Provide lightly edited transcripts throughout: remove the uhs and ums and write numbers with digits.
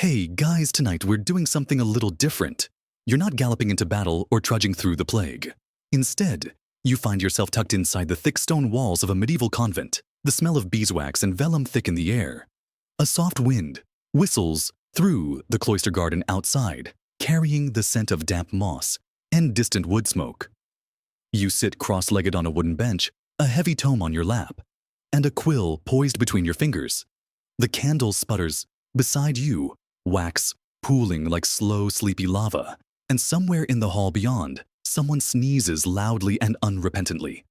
Hey guys, tonight we're doing something a little different. You're not galloping into battle or trudging through the plague. Instead, you find yourself tucked inside the thick stone walls of a medieval convent, the smell of beeswax and vellum thick in the air. A soft wind whistles through the cloistered garden outside, carrying the scent of damp moss and distant wood smoke. You sit cross-legged on a wooden bench, a heavy tome on your lap, and a quill poised between your fingers. The candle sputters beside you, wax pooling like slow, sleepy lava, and somewhere in the hall beyond, someone sneezes loudly and unrepentantly.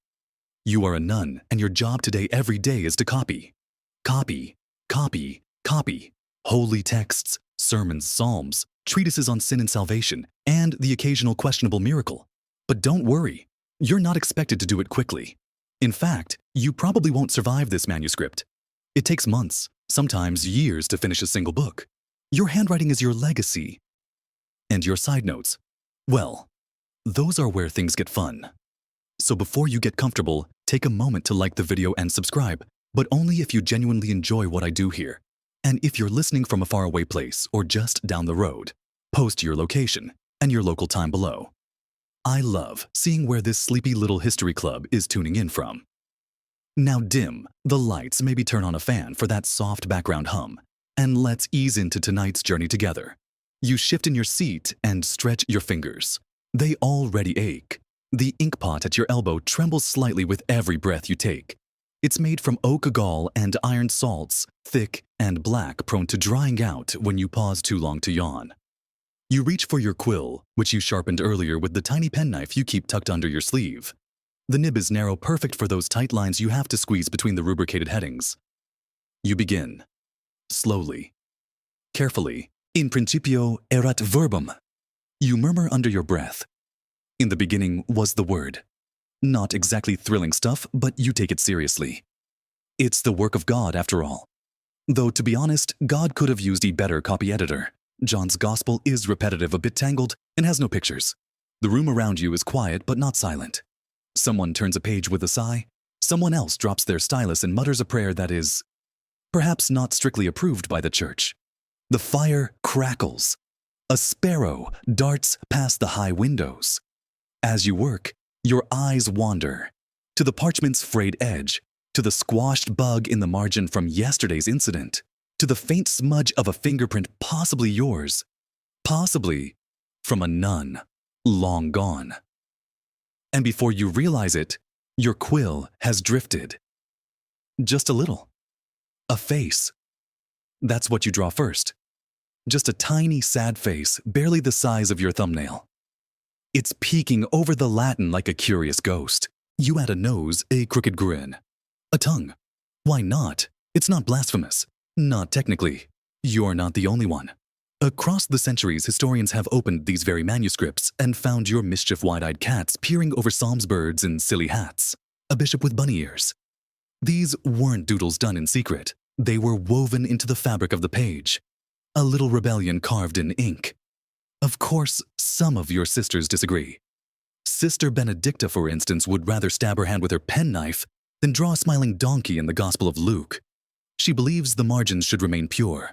You are a nun, and your job today every day is to copy. Copy, copy, copy. Holy texts, sermons, psalms, treatises on sin and salvation, and the occasional questionable miracle. But don't worry, you're not expected to do it quickly. In fact, you probably won't survive this manuscript. It takes months, sometimes years to finish a single book. Your handwriting is your legacy. And your side notes, well, those are where things get fun. So before you get comfortable, take a moment to like the video and subscribe, but only if you genuinely enjoy what I do here. And if you're listening from a faraway place or just down the road, post your location and your local time below. I love seeing where this sleepy little history club is tuning in from. Now dim the lights, maybe turn on a fan for that soft background hum, and let's ease into tonight's journey together. You shift in your seat and stretch your fingers. They already ache. The inkpot at your elbow trembles slightly with every breath you take. It's made from oak gall and iron salts, thick and black, prone to drying out when you pause too long to yawn. You reach for your quill, which you sharpened earlier with the tiny penknife you keep tucked under your sleeve. The nib is narrow, perfect for those tight lines you have to squeeze between the rubricated headings. You begin. Slowly. Carefully. In principio erat verbum. You murmur under your breath. In the beginning was the word. Not exactly thrilling stuff, but you take it seriously. It's the work of God, after all. Though, to be honest, God could have used a better copy editor. John's gospel is repetitive, a bit tangled, and has no pictures. The room around you is quiet but not silent. Someone turns a page with a sigh. Someone else drops their stylus and mutters a prayer that is perhaps not strictly approved by the church. The fire crackles. A sparrow darts past the high windows. As you work, your eyes wander to the parchment's frayed edge, to the squashed bug in the margin from yesterday's incident, to the faint smudge of a fingerprint possibly yours, possibly from a nun long gone. And before you realize it, your quill has drifted. Just a little. A face. That's what you draw first. Just a tiny, sad face, barely the size of your thumbnail. It's peeking over the Latin like a curious ghost. You add a nose, a crooked grin. A tongue. Why not? It's not blasphemous. Not technically. You're not the only one. Across the centuries, historians have opened these very manuscripts and found your mischief wide-eyed cats peering over psalms birds in silly hats. A bishop with bunny ears. These weren't doodles done in secret. They were woven into the fabric of the page. A little rebellion carved in ink. Of course, some of your sisters disagree. Sister Benedicta, for instance, would rather stab her hand with her penknife than draw a smiling donkey in the Gospel of Luke. She believes the margins should remain pure,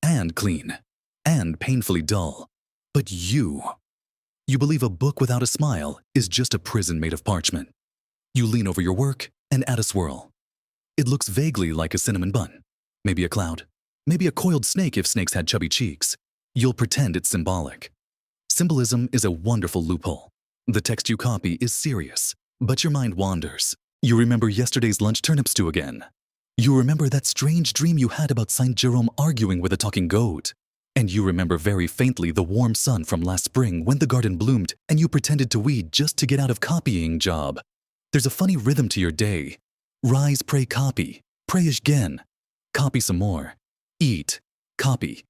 and clean, and painfully dull. But you believe a book without a smile is just a prison made of parchment. You lean over your work and add a swirl. It looks vaguely like a cinnamon bun, maybe a cloud, maybe a coiled snake if snakes had chubby cheeks. You'll pretend it's symbolic. Symbolism is a wonderful loophole. The text you copy is serious, but your mind wanders. You remember yesterday's lunch turnip stew again. You remember that strange dream you had about Saint Jerome arguing with a talking goat. And you remember very faintly the warm sun from last spring when the garden bloomed and you pretended to weed just to get out of copying job. There's a funny rhythm to your day. Rise, pray, copy. Pray again. Copy some more. Eat. Copy.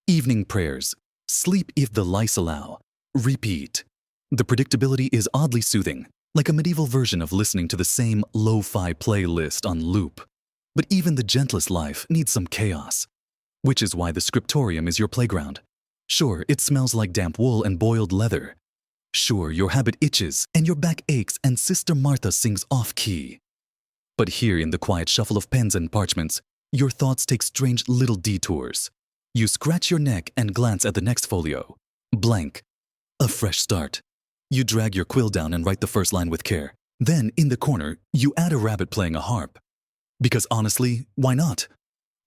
Evening prayers. Sleep if the lice allow. Repeat. The predictability is oddly soothing, like a medieval version of listening to the same lo-fi playlist on loop. But even the gentlest life needs some chaos. Which is why the scriptorium is your playground. Sure, it smells like damp wool and boiled leather. Sure, your habit itches and your back aches and Sister Martha sings off-key. But here in the quiet shuffle of pens and parchments, your thoughts take strange little detours. You scratch your neck and glance at the next folio. Blank. A fresh start. You drag your quill down and write the first line with care. Then, in the corner, you add a rabbit playing a harp. Because honestly, why not?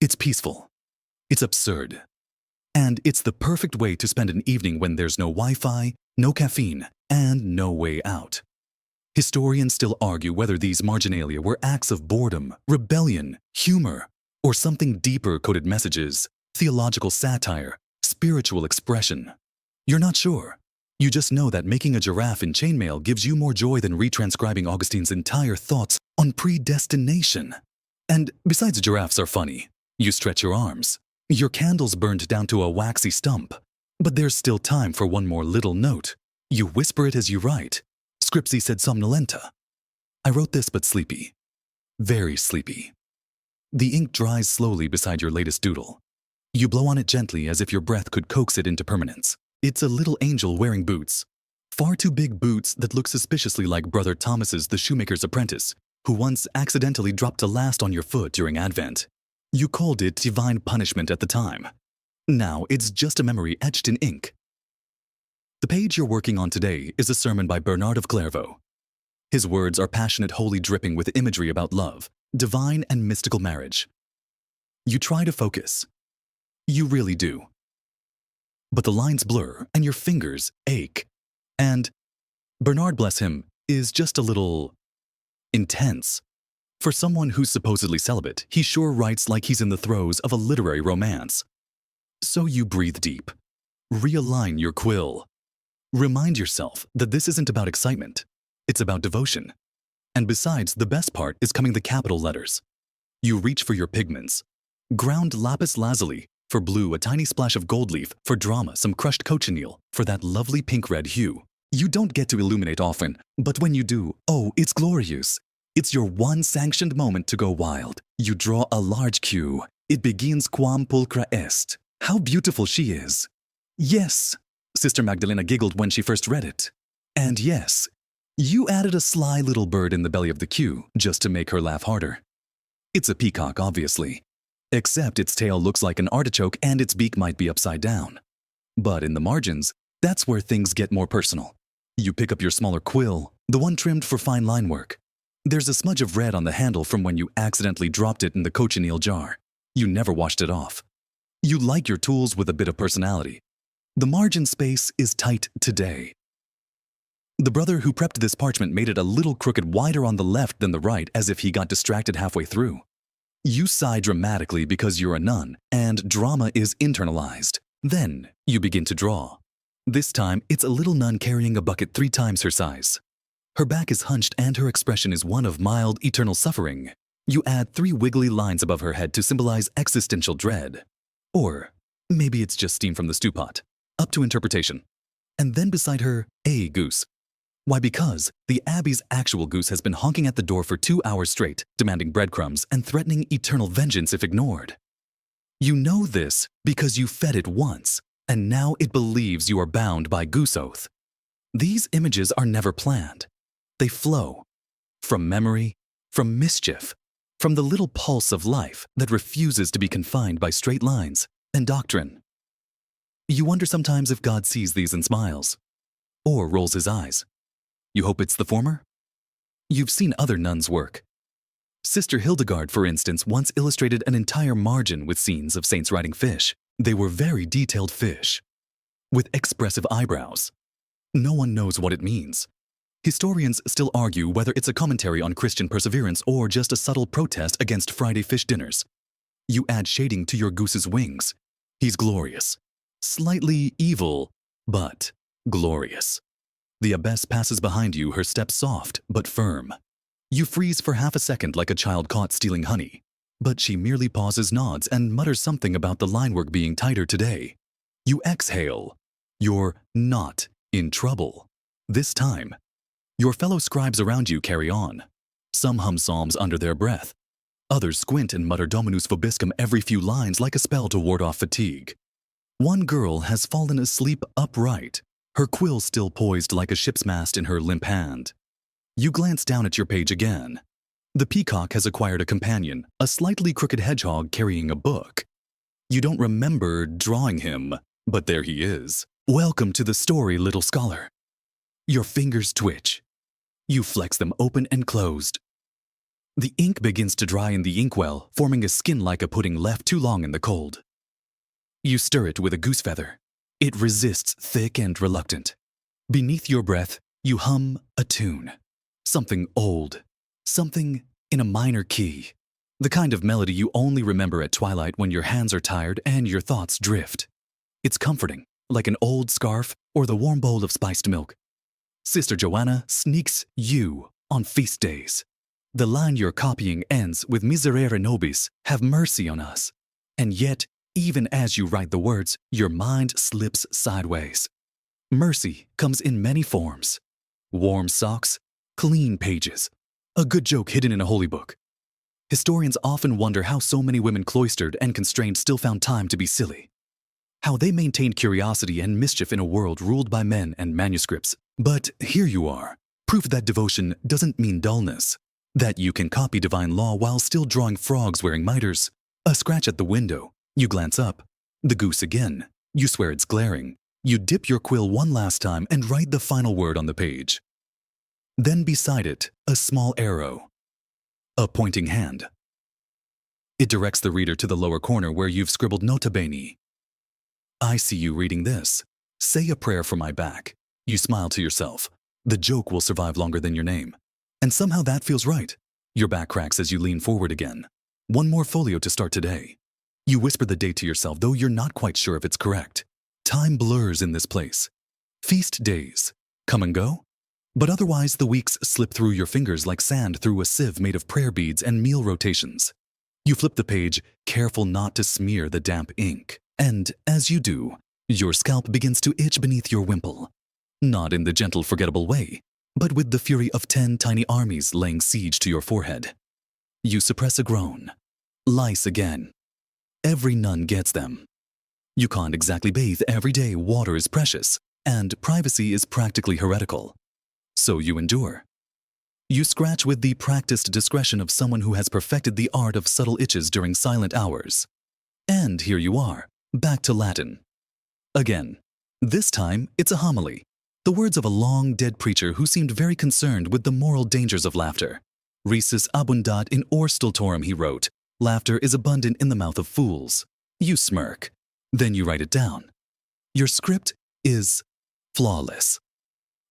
It's peaceful. It's absurd. And it's the perfect way to spend an evening when there's no Wi-Fi, no caffeine, and no way out. Historians still argue whether these marginalia were acts of boredom, rebellion, humor, or something deeper coded messages, theological satire, spiritual expression. You're not sure. You just know that making a giraffe in chainmail gives you more joy than retranscribing Augustine's entire thoughts on predestination. And besides, giraffes are funny. You stretch your arms. Your candle's burned down to a waxy stump. But there's still time for one more little note. You whisper it as you write. Scripsy sed somnolenta. I wrote this but sleepy. Very sleepy. The ink dries slowly beside your latest doodle. You blow on it gently as if your breath could coax it into permanence. It's a little angel wearing boots. Far too big boots that look suspiciously like Brother Thomas's The Shoemaker's Apprentice, who once accidentally dropped a last on your foot during Advent. You called it divine punishment at the time. Now it's just a memory etched in ink. The page you're working on today is a sermon by Bernard of Clairvaux. His words are passionate, wholly dripping with imagery about love, divine and mystical marriage. You try to focus. You really do. But the lines blur and your fingers ache. And Bernard, bless him, is just a little intense. For someone who's supposedly celibate, he sure writes like he's in the throes of a literary romance. So you breathe deep. Realign your quill. Remind yourself that this isn't about excitement. It's about devotion. And besides, the best part is coming the capital letters. You reach for your pigments. Ground lapis lazuli. For blue, a tiny splash of gold leaf. For drama, some crushed cochineal. For that lovely pink-red hue. You don't get to illuminate often, but when you do, oh, it's glorious. It's your one sanctioned moment to go wild. You draw a large Q. It begins quam pulchra est. How beautiful she is. Yes, Sister Magdalena giggled when she first read it. And yes, you added a sly little bird in the belly of the Q just to make her laugh harder. It's a peacock, obviously. Except its tail looks like an artichoke and its beak might be upside down. But in the margins, that's where things get more personal. You pick up your smaller quill, the one trimmed for fine line work. There's a smudge of red on the handle from when you accidentally dropped it in the cochineal jar. You never washed it off. You like your tools with a bit of personality. The margin space is tight today. The brother who prepped this parchment made it a little crooked wider on the left than the right, as if he got distracted halfway through. You sigh dramatically because you're a nun, and drama is internalized. Then you begin to draw. This time, it's a little nun carrying a bucket 3 times her size. Her back is hunched and her expression is one of mild, eternal suffering. You add 3 wiggly lines above her head to symbolize existential dread. Or maybe it's just steam from the stew pot. Up to interpretation. And then beside her, a goose. Why, because the Abbey's actual goose has been honking at the door for 2 hours straight, demanding breadcrumbs and threatening eternal vengeance if ignored. You know this because you fed it once, and now it believes you are bound by goose oath. These images are never planned. They flow. From memory, from mischief, from the little pulse of life that refuses to be confined by straight lines and doctrine. You wonder sometimes if God sees these and smiles, or rolls his eyes. You hope it's the former? You've seen other nuns work. Sister Hildegard, for instance, once illustrated an entire margin with scenes of saints riding fish. They were very detailed fish, with expressive eyebrows. No one knows what it means. Historians still argue whether it's a commentary on Christian perseverance or just a subtle protest against Friday fish dinners. You add shading to your goose's wings. He's glorious. Slightly evil, but glorious. The abbess passes behind you, her step soft but firm. You freeze for half a second like a child caught stealing honey. But she merely pauses, nods, and mutters something about the line work being tighter today. You exhale. You're not in trouble. This time. Your fellow scribes around you carry on. Some hum psalms under their breath. Others squint and mutter Dominus vobiscum every few lines like a spell to ward off fatigue. One girl has fallen asleep upright, her quill still poised like a ship's mast in her limp hand. You glance down at your page again. The peacock has acquired a companion, a slightly crooked hedgehog carrying a book. You don't remember drawing him, but there he is. Welcome to the story, little scholar. Your fingers twitch. You flex them open and closed. The ink begins to dry in the inkwell, forming a skin like a pudding left too long in the cold. You stir it with a goose feather. It resists, thick and reluctant. Beneath your breath, you hum a tune. Something old. Something in a minor key. The kind of melody you only remember at twilight when your hands are tired and your thoughts drift. It's comforting, like an old scarf or the warm bowl of spiced milk. Sister Joanna sneaks you on feast days. The line you're copying ends with Miserere nobis, have mercy on us. And yet, even as you write the words, your mind slips sideways. Mercy comes in many forms. Warm socks, clean pages, a good joke hidden in a holy book. Historians often wonder how so many women cloistered and constrained still found time to be silly. How they maintained curiosity and mischief in a world ruled by men and manuscripts. But here you are, proof that devotion doesn't mean dullness, that you can copy divine law while still drawing frogs wearing mitres. A scratch at the window, you glance up. The goose again, you swear it's glaring. You dip your quill one last time and write the final word on the page. Then beside it, a small arrow. A pointing hand. It directs the reader to the lower corner where you've scribbled nota bene. I see you reading this. Say a prayer for my back. You smile to yourself. The joke will survive longer than your name. And somehow that feels right. Your back cracks as you lean forward again. One more folio to start today. You whisper the date to yourself, though you're not quite sure if it's correct. Time blurs in this place. Feast days come and go, but otherwise the weeks slip through your fingers like sand through a sieve made of prayer beads and meal rotations. You flip the page, careful not to smear the damp ink. And as you do, your scalp begins to itch beneath your wimple. Not in the gentle, forgettable way, but with the fury of 10 tiny armies laying siege to your forehead. You suppress a groan. Lice again. Every nun gets them. You can't exactly bathe every day, water is precious, and privacy is practically heretical. So you endure. You scratch with the practiced discretion of someone who has perfected the art of subtle itches during silent hours. And here you are, back to Latin. Again. This time, it's a homily. The words of a long-dead preacher who seemed very concerned with the moral dangers of laughter. Risus abundat in or stultorum, he wrote. Laughter is abundant in the mouth of fools. You smirk. Then you write it down. Your script is flawless,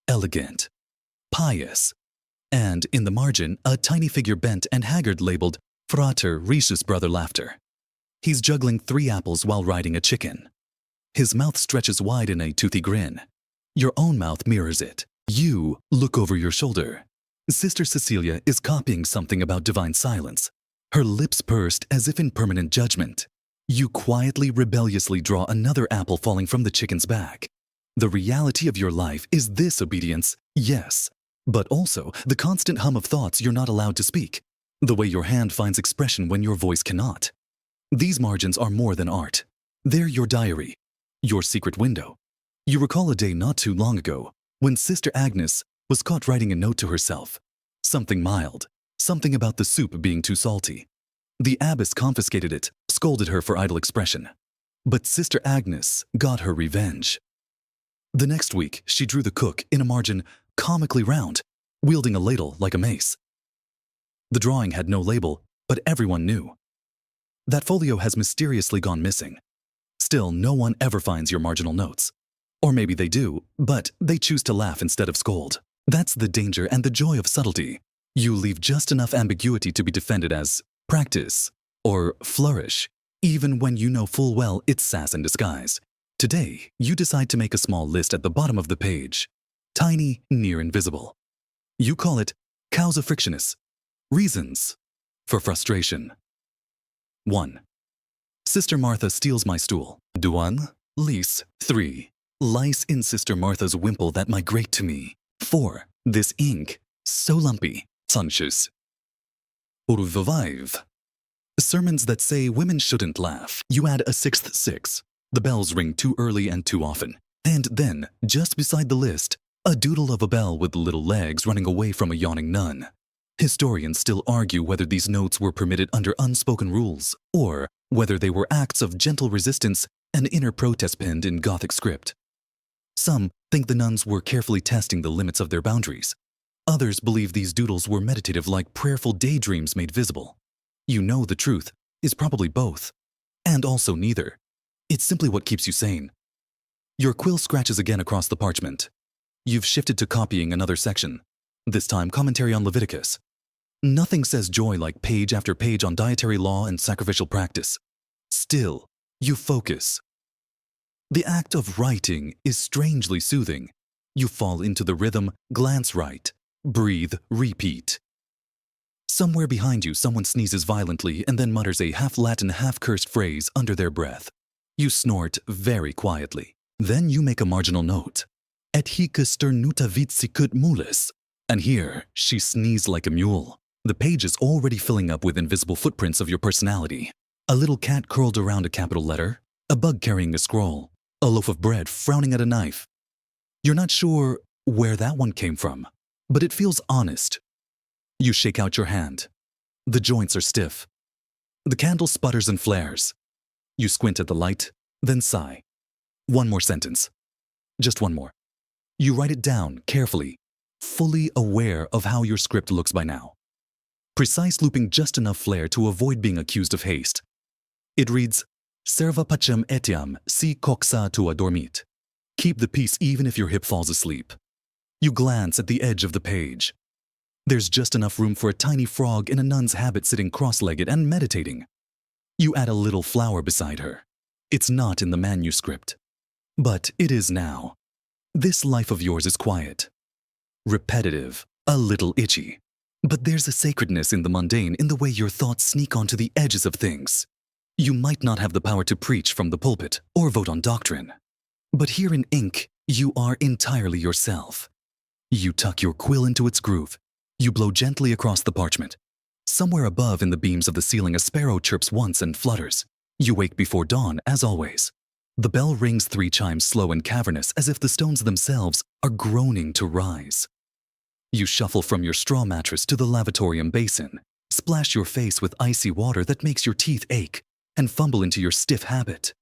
elegant, pious, and in the margin, a tiny figure bent and haggard labeled Frater Risus Brother Laughter. He's juggling 3 apples while riding a chicken. His mouth stretches wide in a toothy grin. Your own mouth mirrors it. You look over your shoulder. Sister Cecilia is copying something about divine silence. Her lips pursed as if in permanent judgment. You quietly, rebelliously draw another apple falling from the chicken's back. The reality of your life is this obedience, yes, but also the constant hum of thoughts you're not allowed to speak, the way your hand finds expression when your voice cannot. These margins are more than art. They're your diary, your secret window. You recall a day not too long ago when Sister Agnes was caught writing a note to herself. Something mild, something about the soup being too salty. The abbess confiscated it, scolded her for idle expression. But Sister Agnes got her revenge. The next week, she drew the cook in a margin comically round, wielding a ladle like a mace. The drawing had no label, but everyone knew. That folio has mysteriously gone missing. Still, no one ever finds your marginal notes. Or maybe they do, but they choose to laugh instead of scold. That's the danger and the joy of subtlety. You leave just enough ambiguity to be defended as practice or flourish, even when you know full well it's sass in disguise. Today, you decide to make a small list at the bottom of the page. Tiny, near invisible. You call it causa frictionis, reasons for frustration. 1. Sister Martha steals my stool. 2. Lice. 3. Lice in Sister Martha's wimple that migrate to me. 4. This ink, so lumpy. Conscious. 5. Sermons that say women shouldn't laugh. You add a 6th 6. The bells ring too early and too often. And then, just beside the list, a doodle of a bell with little legs running away from a yawning nun. Historians still argue whether these notes were permitted under unspoken rules, or whether they were acts of gentle resistance, an inner protest penned in Gothic script. Some think the nuns were carefully testing the limits of their boundaries. Others believe these doodles were meditative, like prayerful daydreams made visible. You know the truth is probably both, and also neither. It's simply what keeps you sane. Your quill scratches again across the parchment. You've shifted to copying another section, this time commentary on Leviticus. Nothing says joy like page after page on dietary law and sacrificial practice. Still, you focus. The act of writing is strangely soothing. You fall into the rhythm, glance right, breathe, repeat. Somewhere behind you, someone sneezes violently and then mutters a half-Latin, half-cursed phrase under their breath. You snort very quietly. Then you make a marginal note. Et hic sternuta vit sicut mulis. And here, she sneezed like a mule. The page is already filling up with invisible footprints of your personality. A little cat curled around a capital letter, a bug carrying a scroll, a loaf of bread frowning at a knife. You're not sure where that one came from, but it feels honest. You shake out your hand. The joints are stiff. The candle sputters and flares. You squint at the light, then sigh. One more sentence. Just one more. You write it down carefully, fully aware of how your script looks by now. Precise, looping just enough flair to avoid being accused of haste. It reads, Serva pacem etiam si coxa tua dormit. Keep the peace even if your hip falls asleep. You glance at the edge of the page. There's just enough room for a tiny frog in a nun's habit sitting cross-legged and meditating. You add a little flower beside her. It's not in the manuscript, but it is now. This life of yours is quiet, repetitive, a little itchy. But there's a sacredness in the mundane, in the way your thoughts sneak onto the edges of things. You might not have the power to preach from the pulpit or vote on doctrine. But here in ink, you are entirely yourself. You tuck your quill into its groove. You blow gently across the parchment. Somewhere above in the beams of the ceiling, a sparrow chirps once and flutters. You wake before dawn, as always. The bell rings 3 chimes, slow and cavernous, as if the stones themselves are groaning to rise. You shuffle from your straw mattress to the lavatorium basin, splash your face with icy water that makes your teeth ache, and fumble into your stiff habit.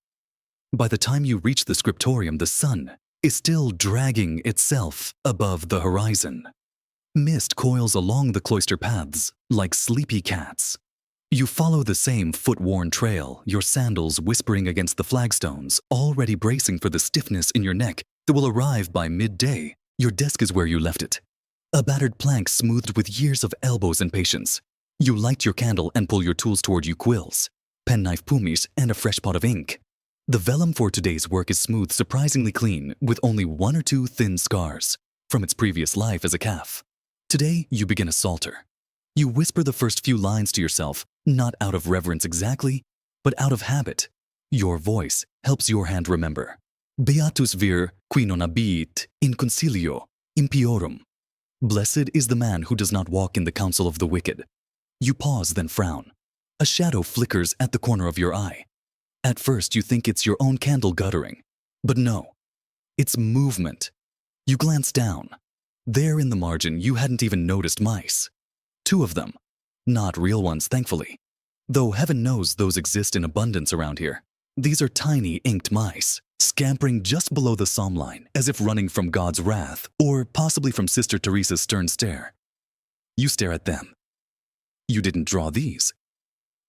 By the time you reach the scriptorium, the sun is still dragging itself above the horizon. Mist coils along the cloister paths like sleepy cats. You follow the same foot-worn trail, your sandals whispering against the flagstones, already bracing for the stiffness in your neck that will arrive by midday. Your desk is where you left it. A battered plank smoothed with years of elbows and patience. You light your candle and pull your tools toward you, quills, penknife pumice, and a fresh pot of ink. The vellum for today's work is smooth, surprisingly clean, with only 1 or 2 thin scars from its previous life as a calf. Today, you begin a psalter. You whisper the first few lines to yourself, not out of reverence exactly, but out of habit. Your voice helps your hand remember. Beatus vir qui non habit in concilio impiorum. Blessed is the man who does not walk in the counsel of the wicked. You pause, then frown. A shadow flickers at the corner of your eye. At first, you think it's your own candle guttering. But no, it's movement. You glance down. There in the margin, you hadn't even noticed mice. 2 of them. Not real ones, thankfully. Though heaven knows those exist in abundance around here. These are tiny inked mice, scampering just below the psalm line, as if running from God's wrath, or possibly from Sister Teresa's stern stare. You stare at them. You didn't draw these.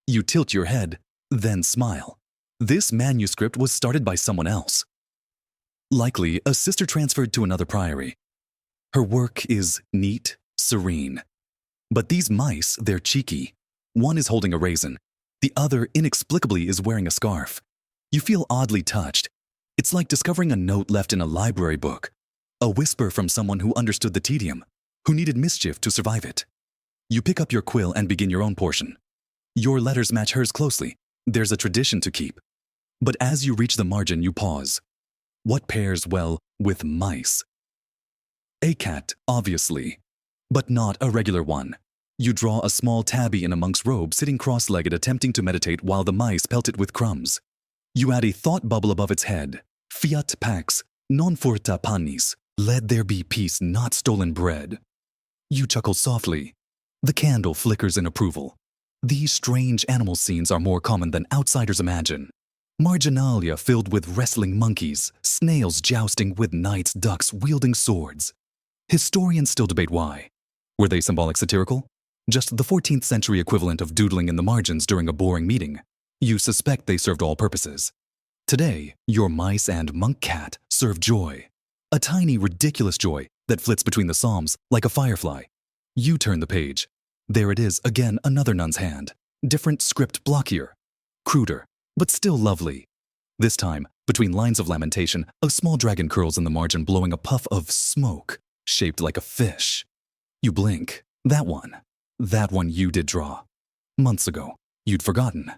You tilt your head, then smile. This manuscript was started by someone else. Likely a sister transferred to another priory. Her work is neat, serene. But these mice, they're cheeky. One is holding a raisin. The other, inexplicably, is wearing a scarf. You feel oddly touched. It's like discovering a note left in a library book. A whisper from someone who understood the tedium, who needed mischief to survive it. You pick up your quill and begin your own portion. Your letters match hers closely. There's a tradition to keep. But as you reach the margin, you pause. What pairs well with mice? A cat, obviously, but not a regular one. You draw a small tabby in a monk's robe sitting cross-legged, attempting to meditate while the mice pelt it with crumbs. You add a thought bubble above its head. Fiat pax, non furta panis. Let there be peace, not stolen bread. You chuckle softly. The candle flickers in approval. These strange animal scenes are more common than outsiders imagine. Marginalia filled with wrestling monkeys, snails jousting with knights, ducks wielding swords. Historians still debate why. Were they symbolic satirical? Just the 14th century equivalent of doodling in the margins during a boring meeting. You suspect they served all purposes. Today, your mice and monk cat serve joy. A tiny, ridiculous joy that flits between the psalms like a firefly. You turn the page. There it is again, another nun's hand. Different script blockier. Cruder, but still lovely. This time, between lines of lamentation, a small dragon curls in the margin blowing a puff of smoke, shaped like a fish. You blink. That one you did draw. Months ago, you'd forgotten.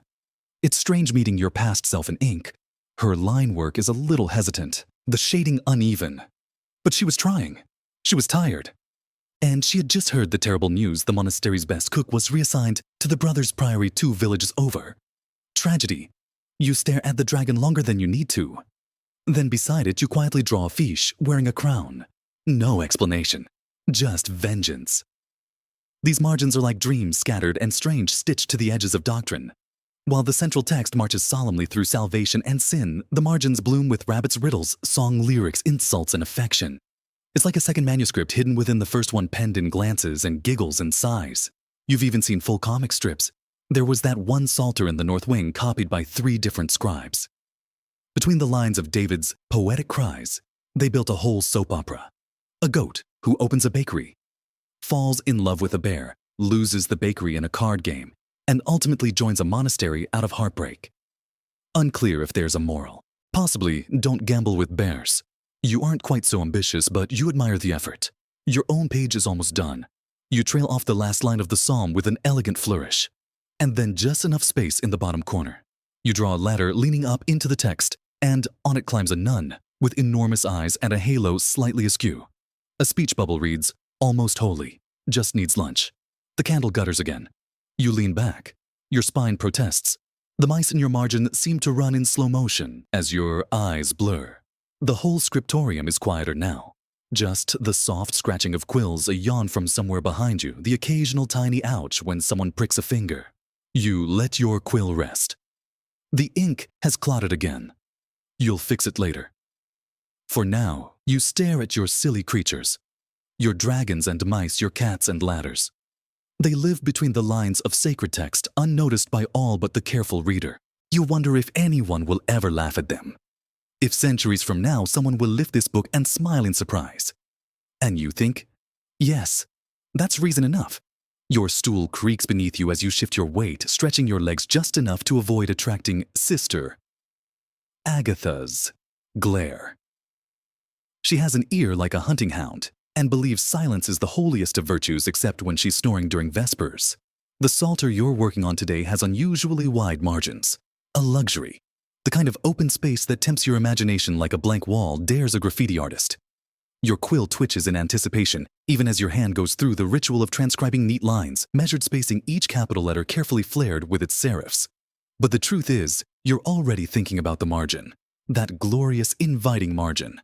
It's strange meeting your past self in ink. Her line work is a little hesitant, the shading uneven. But she was trying. She was tired. And she had just heard the terrible news the monastery's best cook was reassigned to the Brothers' Priory 2 villages over. Tragedy. You stare at the dragon longer than you need to. Then beside it, you quietly draw a fiche wearing a crown. No explanation. Just vengeance. These margins are like dreams scattered and strange stitched to the edges of doctrine. While the central text marches solemnly through salvation and sin, the margins bloom with rabbits' riddles, song lyrics, insults, and affection. It's like a second manuscript hidden within the first one, penned in glances and giggles and sighs. You've even seen full comic strips. There was that one psalter in the north wing copied by 3 different scribes. Between the lines of David's poetic cries, they built a whole soap opera. A goat who opens a bakery, falls in love with a bear, loses the bakery in a card game, and ultimately joins a monastery out of heartbreak. Unclear if there's a moral. Possibly, don't gamble with bears. You aren't quite so ambitious, but you admire the effort. Your own page is almost done. You trail off the last line of the psalm with an elegant flourish. And then just enough space in the bottom corner. You draw a ladder leaning up into the text, and on it climbs a nun with enormous eyes and a halo slightly askew. A speech bubble reads, "Almost holy, just needs lunch." The candle gutters again. You lean back. Your spine protests. The mice in your margin seem to run in slow motion as your eyes blur. The whole scriptorium is quieter now. Just the soft scratching of quills, a yawn from somewhere behind you, the occasional tiny ouch when someone pricks a finger. You let your quill rest. The ink has clotted again. You'll fix it later. For now, you stare at your silly creatures. Your dragons and mice, your cats and ladders. They live between the lines of sacred text, unnoticed by all but the careful reader. You wonder if anyone will ever laugh at them. If centuries from now someone will lift this book and smile in surprise. And you think, yes, that's reason enough. Your stool creaks beneath you as you shift your weight, stretching your legs just enough to avoid attracting Sister Agatha's glare. She has an ear like a hunting hound, and believes silence is the holiest of virtues except when she's snoring during vespers. The psalter you're working on today has unusually wide margins. A luxury. The kind of open space that tempts your imagination like a blank wall dares a graffiti artist. Your quill twitches in anticipation, even as your hand goes through the ritual of transcribing neat lines, measured spacing each capital letter carefully flared with its serifs. But the truth is, you're already thinking about the margin. That glorious, inviting margin.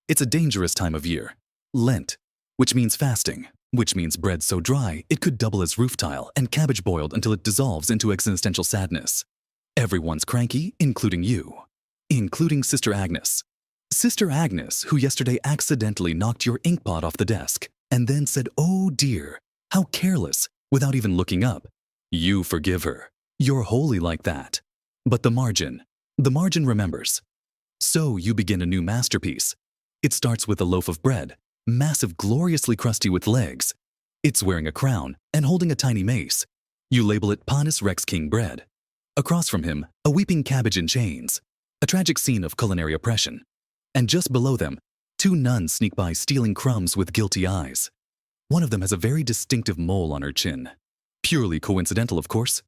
It's a dangerous time of year. Lent, which means fasting, which means bread so dry it could double as roof tile, and cabbage boiled until it dissolves into existential sadness. Everyone's cranky, including you. Including Sister Agnes. Sister Agnes, who yesterday accidentally knocked your ink pot off the desk, and then said, "Oh dear, how careless," without even looking up. You forgive her. You're holy like that. But the margin remembers. So you begin a new masterpiece. It starts with a loaf of bread, massive, gloriously crusty with legs. It's wearing a crown and holding a tiny mace. You label it Panis Rex King bread. Across from him, a weeping cabbage in chains, a tragic scene of culinary oppression. And just below them, 2 nuns sneak by stealing crumbs with guilty eyes. One of them has a very distinctive mole on her chin. Purely coincidental, of course.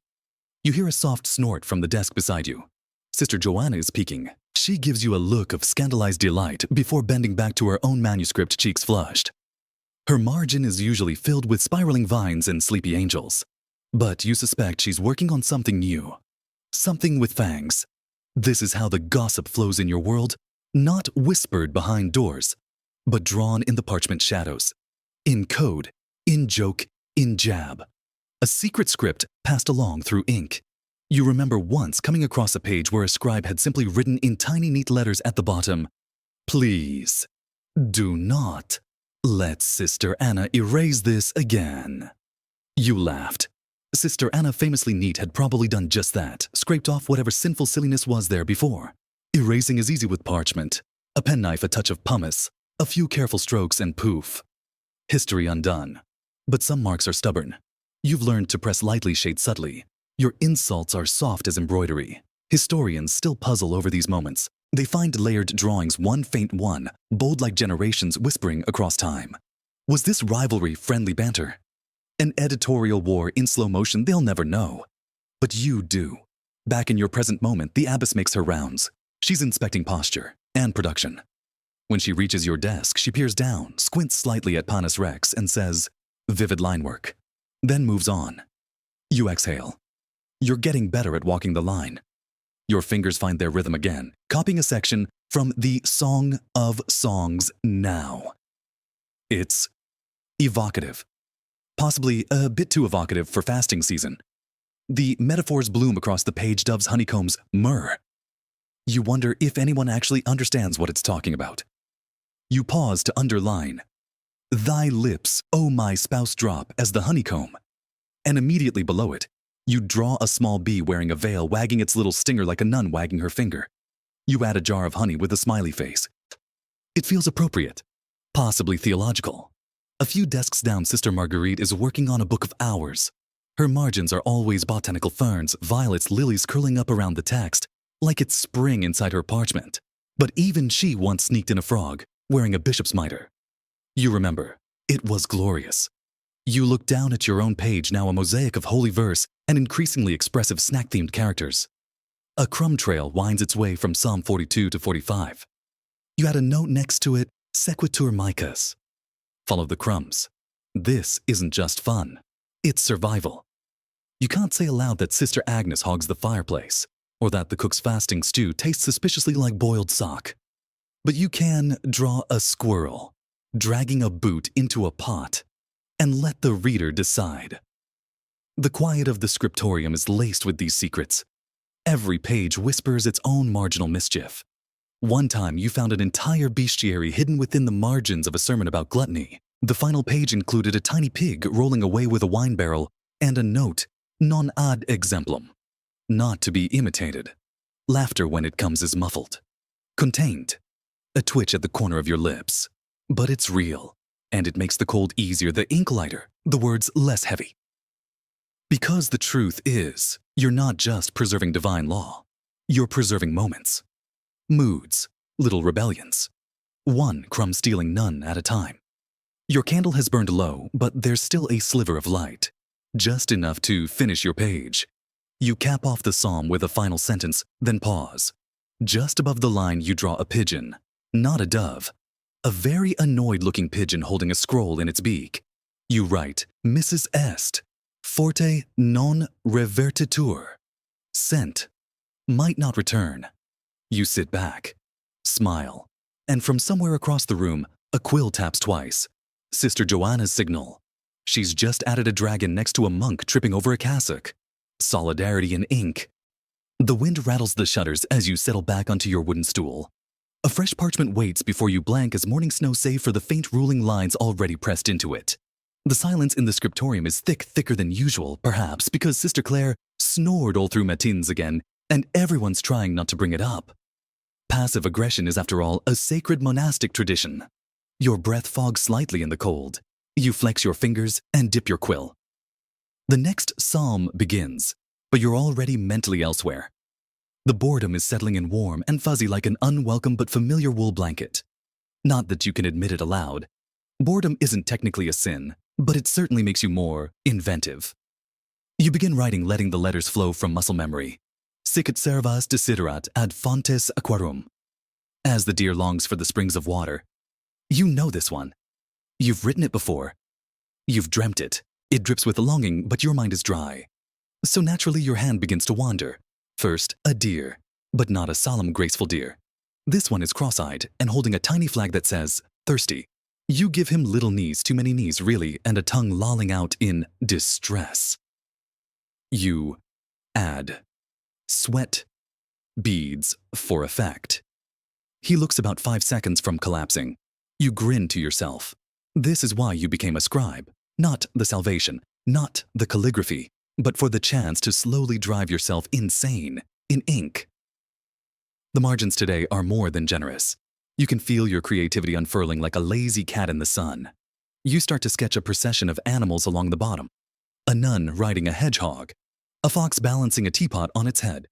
You hear a soft snort from the desk beside you. Sister Joanna is peeking. She gives you a look of scandalized delight before bending back to her own manuscript, cheeks flushed. Her margin is usually filled with spiraling vines and sleepy angels. But you suspect she's working on something new. Something with fangs. This is how the gossip flows in your world, not whispered behind doors, but drawn in the parchment shadows. In code, in joke, in jab. A secret script passed along through ink. You remember once coming across a page where a scribe had simply written in tiny neat letters at the bottom, "Please, do not let Sister Anna erase this again." You laughed. Sister Anna, famously neat, had probably done just that, scraped off whatever sinful silliness was there before. Erasing is easy with parchment. A penknife, a touch of pumice, a few careful strokes, and poof. History undone. But some marks are stubborn. You've learned to press lightly, shade subtly. Your insults are soft as embroidery. Historians still puzzle over these moments. They find layered drawings, one faint one, bold like generations whispering across time. Was this rivalry friendly banter? An editorial war in slow motion they'll never know. But you do. Back in your present moment, the abbess makes her rounds. She's inspecting posture and production. When she reaches your desk, she peers down, squints slightly at Panis Rex, and says, "Vivid line work," then moves on. You exhale. You're getting better at walking the line. Your fingers find their rhythm again, copying a section from the Song of Songs now. It's evocative. Possibly a bit too evocative for fasting season. The metaphors bloom across the page, doves, honeycombs, myrrh. You wonder if anyone actually understands what it's talking about. You pause to underline, "Thy lips, O my spouse, drop as the honeycomb." And immediately below it, you draw a small bee wearing a veil, wagging its little stinger like a nun wagging her finger. You add a jar of honey with a smiley face. It feels appropriate, possibly theological. A few desks down, Sister Marguerite is working on a book of hours. Her margins are always botanical ferns, violets, lilies curling up around the text, like it's spring inside her parchment. But even she once sneaked in a frog, wearing a bishop's mitre. You remember, it was glorious. You look down at your own page, now a mosaic of holy verse and increasingly expressive snack-themed characters. A crumb trail winds its way from Psalm 42 to 45. You add a note next to it, sequitur micas. Follow the crumbs. This isn't just fun. It's survival. You can't say aloud that Sister Agnes hogs the fireplace, or that the cook's fasting stew tastes suspiciously like boiled sock. But you can draw a squirrel, dragging a boot into a pot, and let the reader decide. The quiet of the scriptorium is laced with these secrets. Every page whispers its own marginal mischief. One time you found an entire bestiary hidden within the margins of a sermon about gluttony. The final page included a tiny pig rolling away with a wine barrel and a note, non ad exemplum, not to be imitated. Laughter when it comes is muffled, contained, a twitch at the corner of your lips. But it's real, and it makes the cold easier, the ink lighter, the words less heavy. Because the truth is, you're not just preserving divine law, you're preserving moments. Moods, little rebellions. One crumb-stealing nun at a time. Your candle has burned low, but there's still a sliver of light, just enough to finish your page. You cap off the psalm with a final sentence, then pause. Just above the line, you draw a pigeon, not a dove. A very annoyed-looking pigeon holding a scroll in its beak. You write, "Mrs. Est, forte non revertitur." Sent, might not return. You sit back, smile, and from somewhere across the room, a quill taps twice. Sister Joanna's signal. She's just added a dragon next to a monk tripping over a cassock. Solidarity in ink. The wind rattles the shutters as you settle back onto your wooden stool. A fresh parchment waits before you blank as morning snow, save for the faint ruling lines already pressed into it. The silence in the scriptorium is thicker than usual, perhaps because Sister Claire snored all through matins again, and everyone's trying not to bring it up. Passive aggression is, after all, a sacred monastic tradition. Your breath fogs slightly in the cold. You flex your fingers and dip your quill. The next psalm begins, but you're already mentally elsewhere. The boredom is settling in warm and fuzzy like an unwelcome but familiar wool blanket. Not that you can admit it aloud. Boredom isn't technically a sin, but it certainly makes you more inventive. You begin writing, letting the letters flow from muscle memory. Sic et servas desiderat ad fontes aquarum. As the deer longs for the springs of water. You know this one. You've written it before. You've dreamt it. It drips with longing, but your mind is dry. So naturally your hand begins to wander. First, a deer, but not a solemn, graceful deer. This one is cross-eyed and holding a tiny flag that says, thirsty. You give him little knees, too many knees really, and a tongue lolling out in distress. You add sweat beads for effect. He looks about 5 seconds from collapsing. You grin to yourself. This is why you became a scribe. Not the salvation, not the calligraphy, but for the chance to slowly drive yourself insane in ink. The margins today are more than generous. You can feel your creativity unfurling like a lazy cat in the sun. You start to sketch a procession of animals along the bottom. A nun riding a hedgehog, a fox balancing a teapot on its head,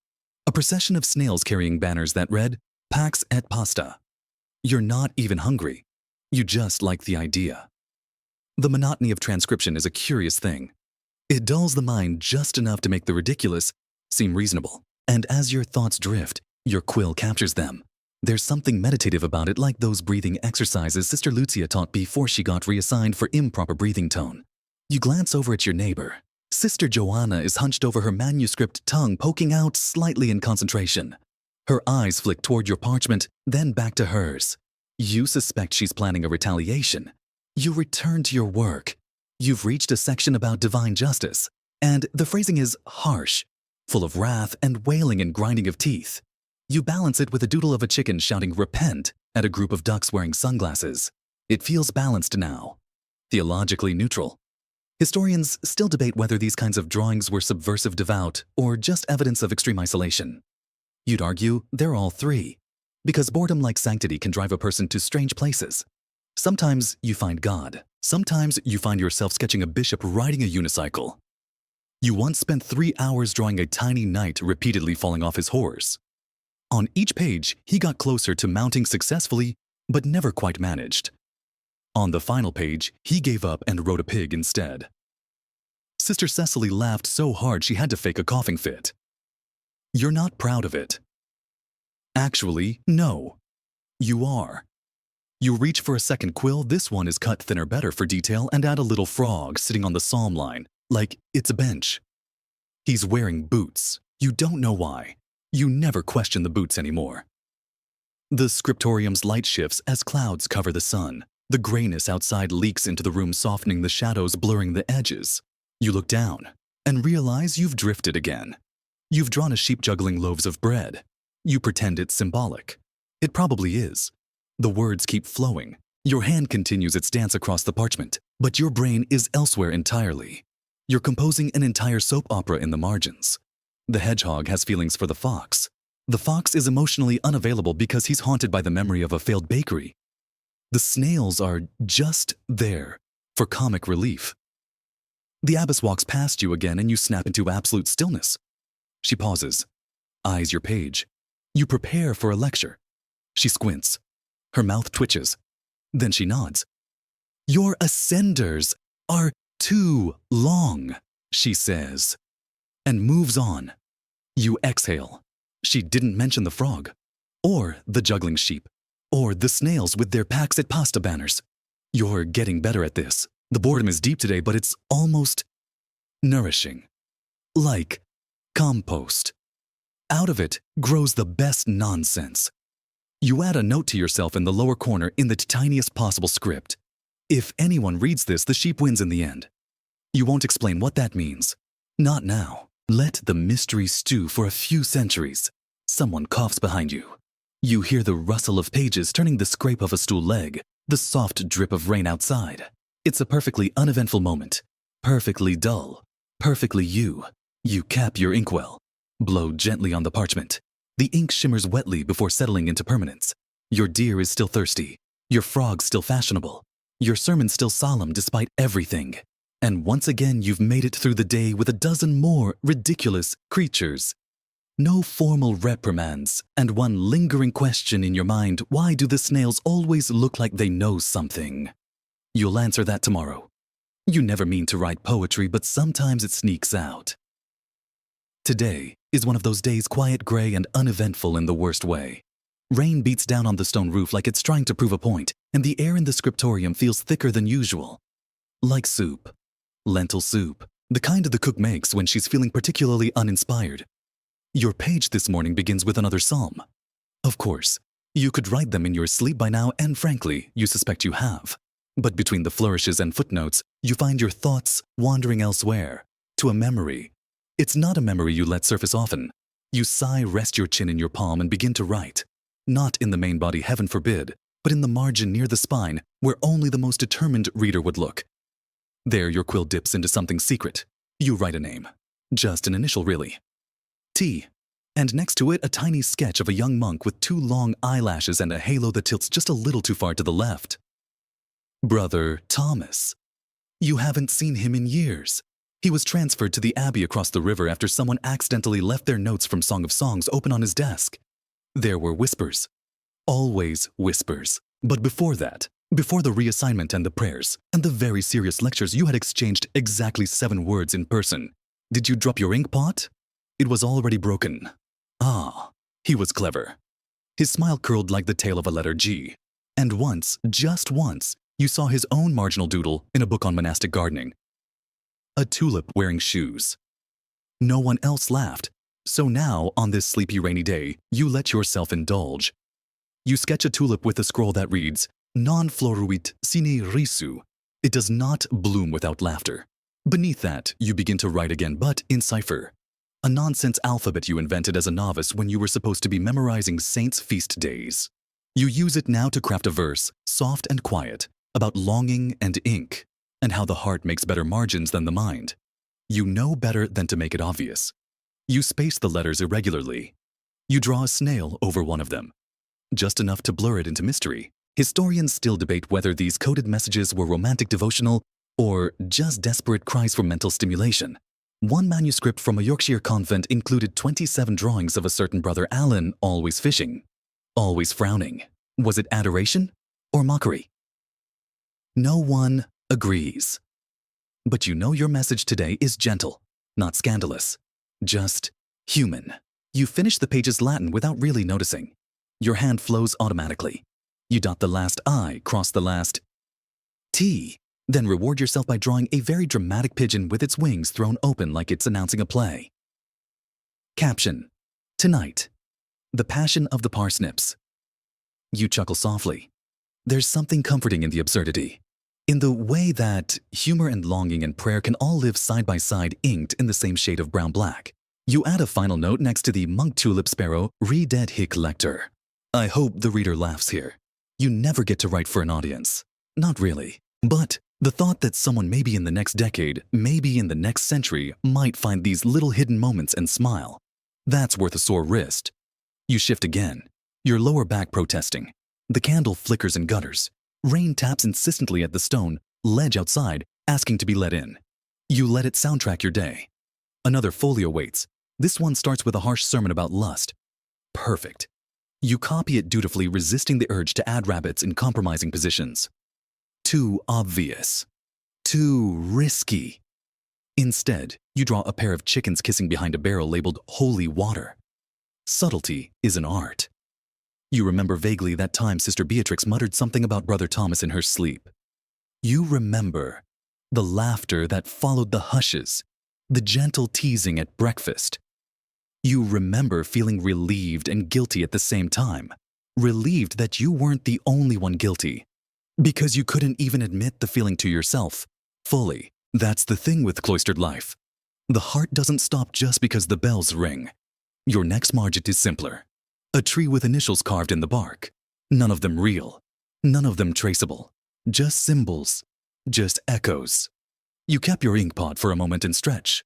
a procession of snails carrying banners that read, Pax et pasta. You're not even hungry. You just like the idea. The monotony of transcription is a curious thing. It dulls the mind just enough to make the ridiculous seem reasonable. And as your thoughts drift, your quill captures them. There's something meditative about it, like those breathing exercises Sister Lucia taught before she got reassigned for improper breathing tone. You glance over at your neighbor. Sister Joanna is hunched over her manuscript, tongue poking out slightly in concentration. Her eyes flick toward your parchment, then back to hers. You suspect she's planning a retaliation. You return to your work. You've reached a section about divine justice, and the phrasing is harsh, full of wrath and wailing and grinding of teeth. You balance it with a doodle of a chicken shouting repent at a group of ducks wearing sunglasses. It feels balanced now, theologically neutral. Historians still debate whether these kinds of drawings were subversive devout or just evidence of extreme isolation. You'd argue they're all three, because boredom like sanctity can drive a person to strange places. Sometimes you find God. Sometimes you find yourself sketching a bishop riding a unicycle. You once spent 3 hours drawing a tiny knight repeatedly falling off his horse. On each page, he got closer to mounting successfully, but never quite managed. On the final page, he gave up and wrote a pig instead. Sister Cecily laughed so hard she had to fake a coughing fit. You're not proud of it. Actually, no. You are. You reach for a second quill. This one is cut thinner better for detail, and add a little frog sitting on the psalm line, like it's a bench. He's wearing boots. You don't know why. You never question the boots anymore. The scriptorium's light shifts as clouds cover the sun. The grayness outside leaks into the room, softening the shadows, blurring the edges. You look down and realize you've drifted again. You've drawn a sheep juggling loaves of bread. You pretend it's symbolic. It probably is. The words keep flowing. Your hand continues its dance across the parchment, but your brain is elsewhere entirely. You're composing an entire soap opera in the margins. The hedgehog has feelings for the fox. The fox is emotionally unavailable because he's haunted by the memory of a failed bakery. The snails are just there for comic relief. The abbess walks past you again and you snap into absolute stillness. She pauses, eyes your page. You prepare for a lecture. She squints. Her mouth twitches. Then she nods. Your ascenders are too long, she says, and moves on. You exhale. She didn't mention the frog, or the juggling sheep, or the snails with their Pax et Pasta banners. You're getting better at this. The boredom is deep today, but it's almost nourishing. Like compost. Out of it grows the best nonsense. You add a note to yourself in the lower corner in the tiniest possible script. If anyone reads this, the sheep wins in the end. You won't explain what that means. Not now. Let the mystery stew for a few centuries. Someone coughs behind you. You hear the rustle of pages turning, the scrape of a stool leg, the soft drip of rain outside. It's a perfectly uneventful moment. Perfectly dull. Perfectly you. You cap your inkwell. Blow gently on the parchment. The ink shimmers wetly before settling into permanence. Your deer is still thirsty. Your frog still fashionable. Your sermon still solemn despite everything. And once again you've made it through the day with a dozen more ridiculous creatures. No formal reprimands, and one lingering question in your mind: why do the snails always look like they know something? You'll answer that tomorrow. You never mean to write poetry, but sometimes it sneaks out. Today is one of those days, quiet, gray, and uneventful in the worst way. Rain beats down on the stone roof like it's trying to prove a point, and the air in the scriptorium feels thicker than usual. Like soup. Lentil soup. The kind the cook makes when she's feeling particularly uninspired. Your page this morning begins with another psalm. Of course, you could write them in your sleep by now, and frankly, you suspect you have. But between the flourishes and footnotes, you find your thoughts wandering elsewhere, to a memory. It's not a memory you let surface often. You sigh, rest your chin in your palm, and begin to write. Not in the main body, heaven forbid, but in the margin near the spine, where only the most determined reader would look. There your quill dips into something secret. You write a name. Just an initial, really. T. And next to it, a tiny sketch of a young monk with 2 long eyelashes and a halo that tilts just a little too far to the left. Brother Thomas. You haven't seen him in years. He was transferred to the abbey across the river after someone accidentally left their notes from Song of Songs open on his desk. There were whispers. Always whispers. But before that, before the reassignment and the prayers, and the very serious lectures, you had exchanged exactly 7 words in person. Did you drop your ink pot? It was already broken. Ah, he was clever. His smile curled like the tail of a letter G. And once, just once, you saw his own marginal doodle in a book on monastic gardening. A tulip wearing shoes. No one else laughed, so now, on this sleepy rainy day, you let yourself indulge. You sketch a tulip with a scroll that reads, Non floruit sine risu. It does not bloom without laughter. Beneath that, you begin to write again, but in cipher. A nonsense alphabet you invented as a novice when you were supposed to be memorizing saints' feast days. You use it now to craft a verse, soft and quiet, about longing and ink, and how the heart makes better margins than the mind. You know better than to make it obvious. You space the letters irregularly. You draw a snail over one of them, just enough to blur it into mystery. Historians still debate whether these coded messages were romantic devotional or just desperate cries for mental stimulation. One manuscript from a Yorkshire convent included 27 drawings of a certain Brother Alan always fishing, always frowning. Was it adoration or mockery? No one agrees. But you know your message today is gentle, not scandalous, just human. You finish the page's Latin without really noticing. Your hand flows automatically. You dot the last I, cross the last T, then reward yourself by drawing a very dramatic pigeon with its wings thrown open like it's announcing a play. Caption: Tonight, the Passion of the Parsnips. You chuckle softly. There's something comforting in the absurdity, in the way that humor and longing and prayer can all live side by side, inked in the same shade of brown-black. You add a final note next to the monk tulip sparrow, re-dead hic lector. I hope the reader laughs here. You never get to write for an audience. Not really. But the thought that someone maybe in the next decade, maybe in the next century, might find these little hidden moments and smile, that's worth a sore wrist. You shift again, your lower back protesting. The candle flickers and gutters. Rain taps insistently at the stone ledge outside, asking to be let in. You let it soundtrack your day. Another folio waits. This one starts with a harsh sermon about lust. Perfect. You copy it dutifully, resisting the urge to add rabbits in compromising positions. Too obvious. Too risky. Instead, you draw a pair of chickens kissing behind a barrel labeled holy water. Subtlety is an art. You remember vaguely that time Sister Beatrix muttered something about Brother Thomas in her sleep. You remember the laughter that followed the hushes, the gentle teasing at breakfast. You remember feeling relieved and guilty at the same time, relieved that you weren't the only one guilty, because you couldn't even admit the feeling to yourself fully. That's the thing with cloistered life. The heart doesn't stop just because the bells ring. Your next margit is simpler. A tree with initials carved in the bark. None of them real. None of them traceable. Just symbols. Just echoes. You cap your ink pot for a moment and stretch.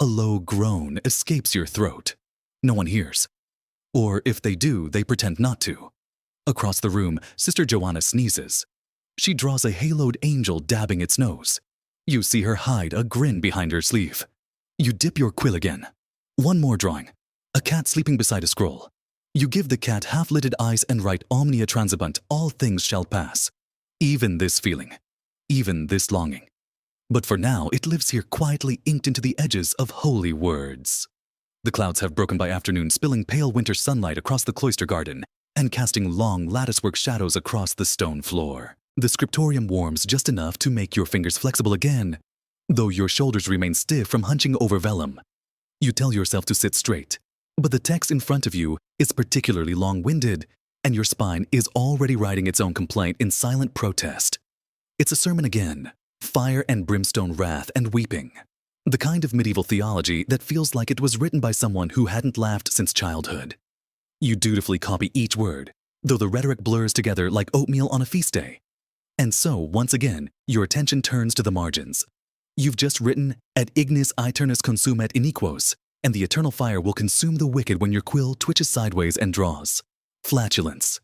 A low groan escapes your throat. No one hears. Or if they do, they pretend not to. Across the room, Sister Joanna sneezes. She draws a haloed angel dabbing its nose. You see her hide a grin behind her sleeve. You dip your quill again. One more drawing. A cat sleeping beside a scroll. You give the cat half-lidded eyes and write omnia transibunt, all things shall pass. Even this feeling. Even this longing. But for now, it lives here quietly inked into the edges of holy words. The clouds have broken by afternoon, spilling pale winter sunlight across the cloister garden and casting long latticework shadows across the stone floor. The scriptorium warms just enough to make your fingers flexible again, though your shoulders remain stiff from hunching over vellum. You tell yourself to sit straight, but the text in front of you is particularly long-winded, and your spine is already writing its own complaint in silent protest. It's a sermon again, fire and brimstone wrath and weeping. The kind of medieval theology that feels like it was written by someone who hadn't laughed since childhood. You dutifully copy each word, though the rhetoric blurs together like oatmeal on a feast day. And so, once again, your attention turns to the margins. You've just written, et ignis aeternus consumet iniquos, and the eternal fire will consume the wicked when your quill twitches sideways and draws. Flatulence.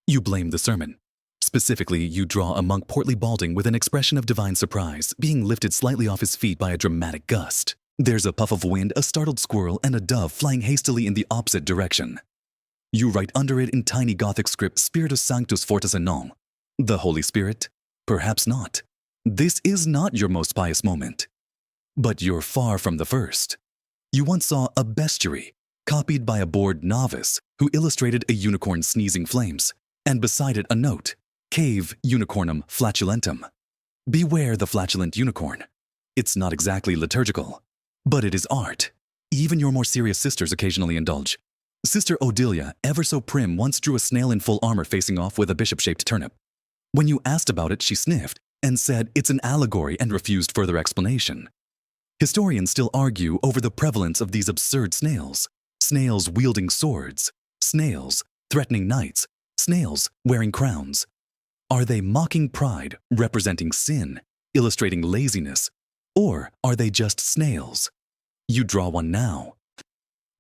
You blame the sermon. Specifically, you draw a monk portly balding with an expression of divine surprise, being lifted slightly off his feet by a dramatic gust. There's a puff of wind, a startled squirrel, and a dove flying hastily in the opposite direction. You write under it in tiny Gothic script, Spiritus Sanctus fortis et non. The Holy Spirit? Perhaps not. This is not your most pious moment. But you're far from the first. You once saw a bestiary, copied by a bored novice who illustrated a unicorn sneezing flames, and beside it a note, Cave unicornum flatulentum. Beware the flatulent unicorn. It's not exactly liturgical, but it is art. Even your more serious sisters occasionally indulge. Sister Odilia, ever so prim, once drew a snail in full armor facing off with a bishop-shaped turnip. When you asked about it, she sniffed and said it's an allegory and refused further explanation. Historians still argue over the prevalence of these absurd snails. Snails wielding swords. Snails threatening knights. Snails wearing crowns. Are they mocking pride, representing sin, illustrating laziness, or are they just snails? You draw one now.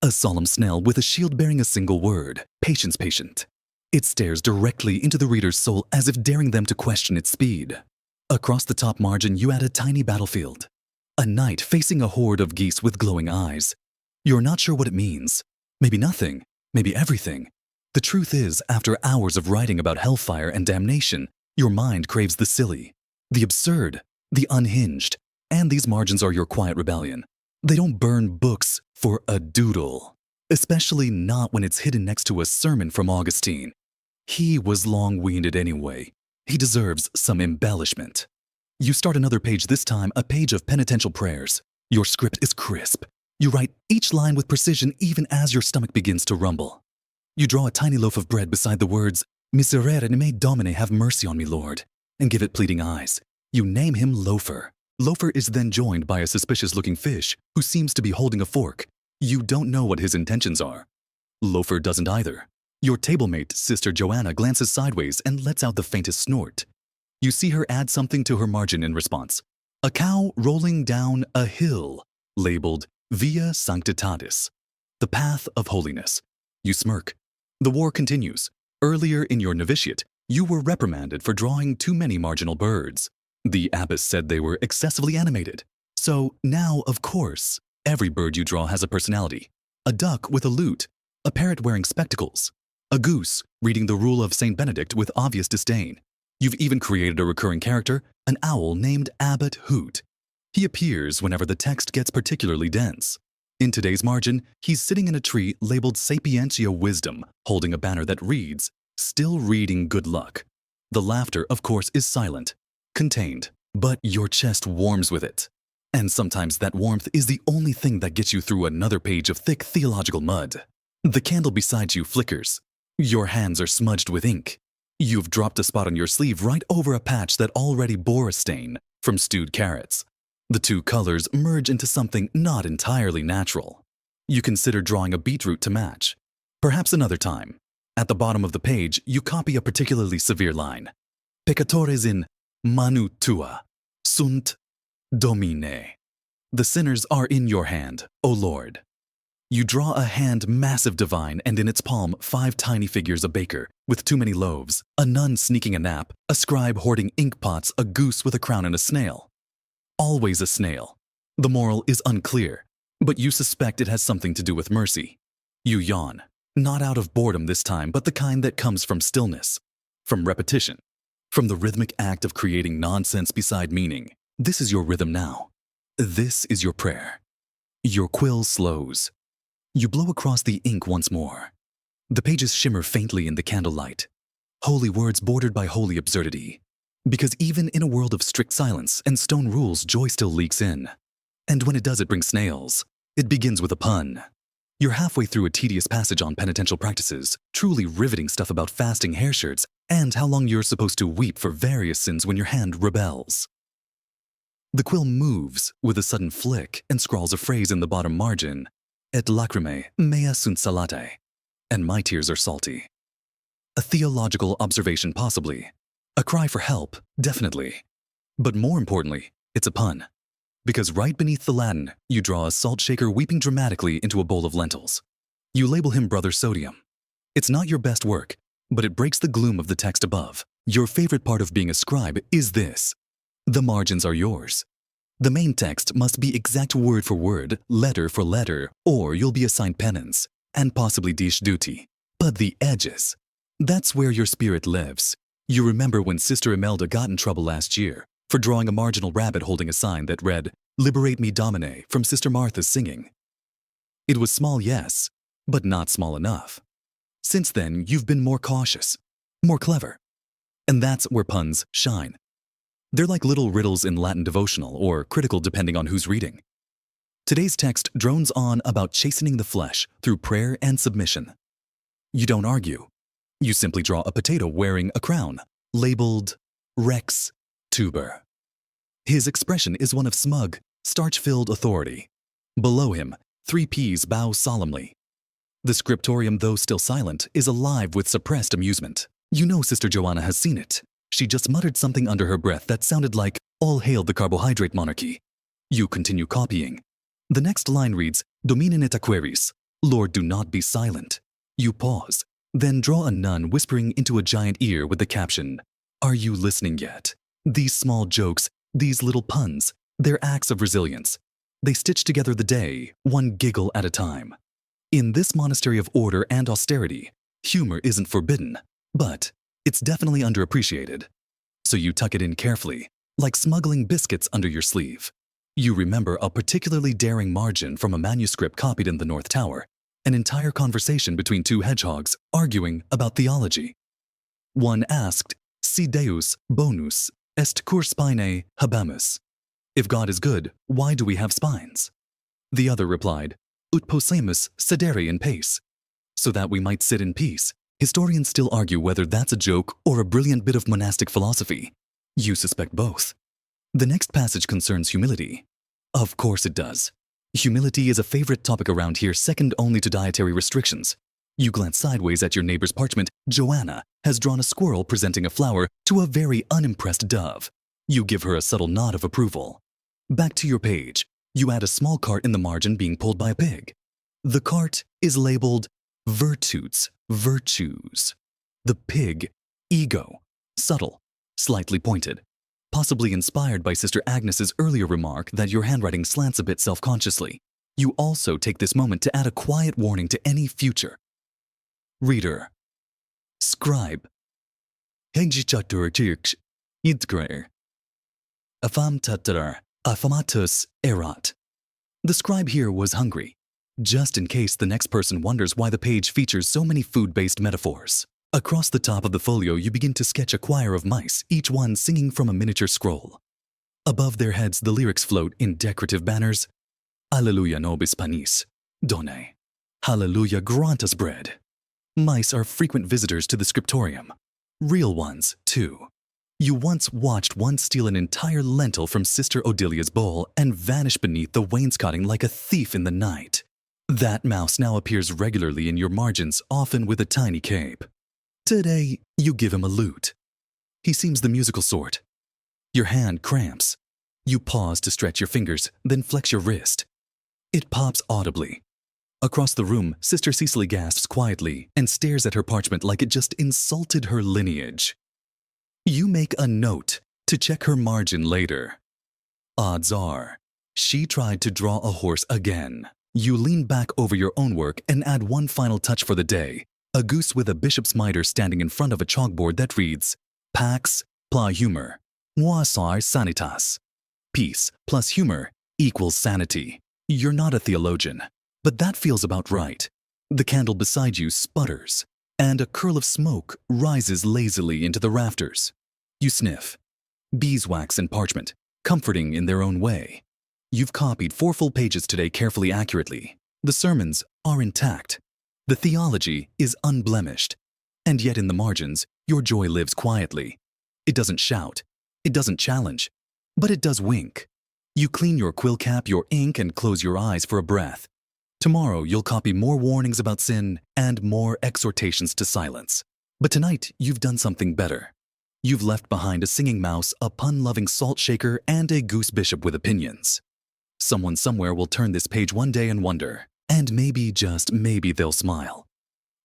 A solemn snail with a shield bearing a single word, patience patient. It stares directly into the reader's soul as if daring them to question its speed. Across the top margin, you add a tiny battlefield. A knight facing a horde of geese with glowing eyes. You're not sure what it means. Maybe nothing, maybe everything. The truth is, after hours of writing about hellfire and damnation, your mind craves the silly, the absurd, the unhinged, and these margins are your quiet rebellion. They don't burn books for a doodle, especially not when it's hidden next to a sermon from Augustine. He was long-winded anyway. He deserves some embellishment. You start another page, this time a page of penitential prayers. Your script is crisp. You write each line with precision even as your stomach begins to rumble. You draw a tiny loaf of bread beside the words, Miserere me Domine, have mercy on me, Lord, and give it pleading eyes. You name him Loafer. Loafer is then joined by a suspicious-looking fish who seems to be holding a fork. You don't know what his intentions are. Loafer doesn't either. Your table-mate, Sister Joanna, glances sideways and lets out the faintest snort. You see her add something to her margin in response. A cow rolling down a hill, labeled Via Sanctitatis, the path of holiness. You smirk. The war continues. Earlier in your novitiate, you were reprimanded for drawing too many marginal birds. The abbess said they were excessively animated. So now, of course, every bird you draw has a personality. A duck with a lute, a parrot wearing spectacles, a goose reading the Rule of St. Benedict with obvious disdain. You've even created a recurring character, an owl named Abbot Hoot. He appears whenever the text gets particularly dense. In today's margin, he's sitting in a tree labeled Sapientia Wisdom, holding a banner that reads, Still reading good luck. The laughter, of course, is silent, contained, but your chest warms with it. And sometimes that warmth is the only thing that gets you through another page of thick theological mud. The candle beside you flickers. Your hands are smudged with ink. You've dropped a spot on your sleeve right over a patch that already bore a stain from stewed carrots. The two colors merge into something not entirely natural. You consider drawing a beetroot to match. Perhaps another time. At the bottom of the page, you copy a particularly severe line. Peccatores in manu tua, sunt domine. The sinners are in your hand, O Lord. You draw a hand massive divine, and in its palm 5 tiny figures, a baker with too many loaves, a nun sneaking a nap, a scribe hoarding ink pots, a goose with a crown, and a snail. Always a snail. The moral is unclear, but you suspect it has something to do with mercy. You yawn, not out of boredom this time, but the kind that comes from stillness, from repetition, from the rhythmic act of creating nonsense beside meaning. This is your rhythm now. This is your prayer. Your quill slows. You blow across the ink once more. The pages shimmer faintly in the candlelight. Holy words bordered by holy absurdity. Because even in a world of strict silence and stone rules, joy still leaks in. And when it does, it brings snails. It begins with a pun. You're halfway through a tedious passage on penitential practices, truly riveting stuff about fasting, hair shirts, and how long you're supposed to weep for various sins when your hand rebels. The quill moves with a sudden flick and scrawls a phrase in the bottom margin, Et lacrimae mea sunt salate, and my tears are salty. A theological observation possibly. A cry for help, definitely. But more importantly, it's a pun. Because right beneath the Latin, you draw a salt shaker weeping dramatically into a bowl of lentils. You label him Brother Sodium. It's not your best work, but it breaks the gloom of the text above. Your favorite part of being a scribe is this. The margins are yours. The main text must be exact word for word, letter for letter, or you'll be assigned penance, and possibly dish duty. But the edges, that's where your spirit lives. You remember when Sister Imelda got in trouble last year for drawing a marginal rabbit holding a sign that read, Liberate me Domine, from Sister Martha's singing. It was small, yes, but not small enough. Since then, you've been more cautious, more clever. And that's where puns shine. They're like little riddles in Latin devotional or critical depending on who's reading. Today's text drones on about chastening the flesh through prayer and submission. You don't argue. You simply draw a potato wearing a crown, labeled Rex Tuber. His expression is one of smug, starch-filled authority. Below him, 3 peas bow solemnly. The scriptorium, though still silent, is alive with suppressed amusement. You know Sister Joanna has seen it. She just muttered something under her breath that sounded like, All hail the carbohydrate monarchy. You continue copying. The next line reads, Domine et aqueris, Lord, do not be silent. You pause, then draw a nun whispering into a giant ear with the caption, Are you listening yet? These small jokes, these little puns, they're acts of resilience. They stitch together the day, one giggle at a time. In this monastery of order and austerity, humor isn't forbidden, but it's definitely underappreciated. So you tuck it in carefully, like smuggling biscuits under your sleeve. You remember a particularly daring margin from a manuscript copied in the North Tower, an entire conversation between 2 hedgehogs arguing about theology. One asked, Si Deus bonus est cur spinae habemus. If God is good, why do we have spines? The other replied, Ut possemus sedere in pace. So that we might sit in peace. Historians still argue whether that's a joke or a brilliant bit of monastic philosophy. You suspect both. The next passage concerns humility. Of course it does. Humility is a favorite topic around here, second only to dietary restrictions. You glance sideways at your neighbor's parchment. Joanna has drawn a squirrel presenting a flower to a very unimpressed dove. You give her a subtle nod of approval. Back to your page. You add a small cart in the margin being pulled by a pig. The cart is labeled Virtues, virtues. The pig, ego, subtle, slightly pointed, possibly inspired by Sister Agnes's earlier remark that your handwriting slants a bit self-consciously. You also take this moment to add a quiet warning to any future reader. Scribe. Hegjichatur chirch, idgrer. Afam tatarar, afamatus erat. The scribe here was hungry. Just in case the next person wonders why the page features so many food-based metaphors. Across the top of the folio, you begin to sketch a choir of mice, each one singing from a miniature scroll. Above their heads, the lyrics float in decorative banners. Alleluia nobis panis, done. Hallelujah, grant us bread. Mice are frequent visitors to the scriptorium. Real ones, too. You once watched one steal an entire lentil from Sister Odilia's bowl and vanish beneath the wainscoting like a thief in the night. That mouse now appears regularly in your margins, often with a tiny cape. Today, you give him a lute. He seems the musical sort. Your hand cramps. You pause to stretch your fingers, then flex your wrist. It pops audibly. Across the room, Sister Cecily gasps quietly and stares at her parchment like it just insulted her lineage. You make a note to check her margin later. Odds are, she tried to draw a horse again. You lean back over your own work and add one final touch for the day, a goose with a bishop's mitre standing in front of a chalkboard that reads, Pax pla humor, moisar sanitas. Peace plus humor equals sanity. You're not a theologian, but that feels about right. The candle beside you sputters, and a curl of smoke rises lazily into the rafters. You sniff. Beeswax and parchment, comforting in their own way. You've copied 4 full pages today carefully accurately. The sermons are intact. The theology is unblemished. And yet in the margins, your joy lives quietly. It doesn't shout. It doesn't challenge. But it does wink. You clean your quill cap, your ink, and close your eyes for a breath. Tomorrow, you'll copy more warnings about sin and more exhortations to silence. But tonight, you've done something better. You've left behind a singing mouse, a pun-loving salt shaker, and a goose bishop with opinions. Someone somewhere will turn this page one day and wonder, and maybe, just maybe, they'll smile.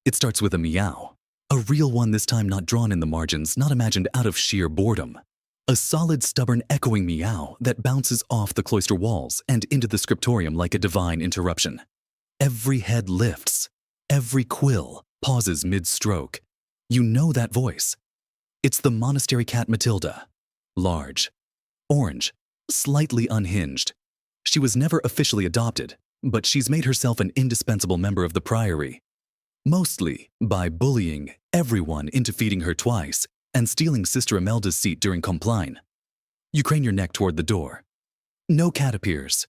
It starts with a meow. A real one this time, not drawn in the margins, not imagined out of sheer boredom. A solid, stubborn, echoing meow that bounces off the cloister walls and into the scriptorium like a divine interruption. Every head lifts. Every quill pauses mid-stroke. You know that voice. It's the monastery cat Matilda. Large, orange, slightly unhinged. She was never officially adopted, but she's made herself an indispensable member of the priory. Mostly by bullying everyone into feeding her twice and stealing Sister Imelda's seat during compline. You crane your neck toward the door. No cat appears.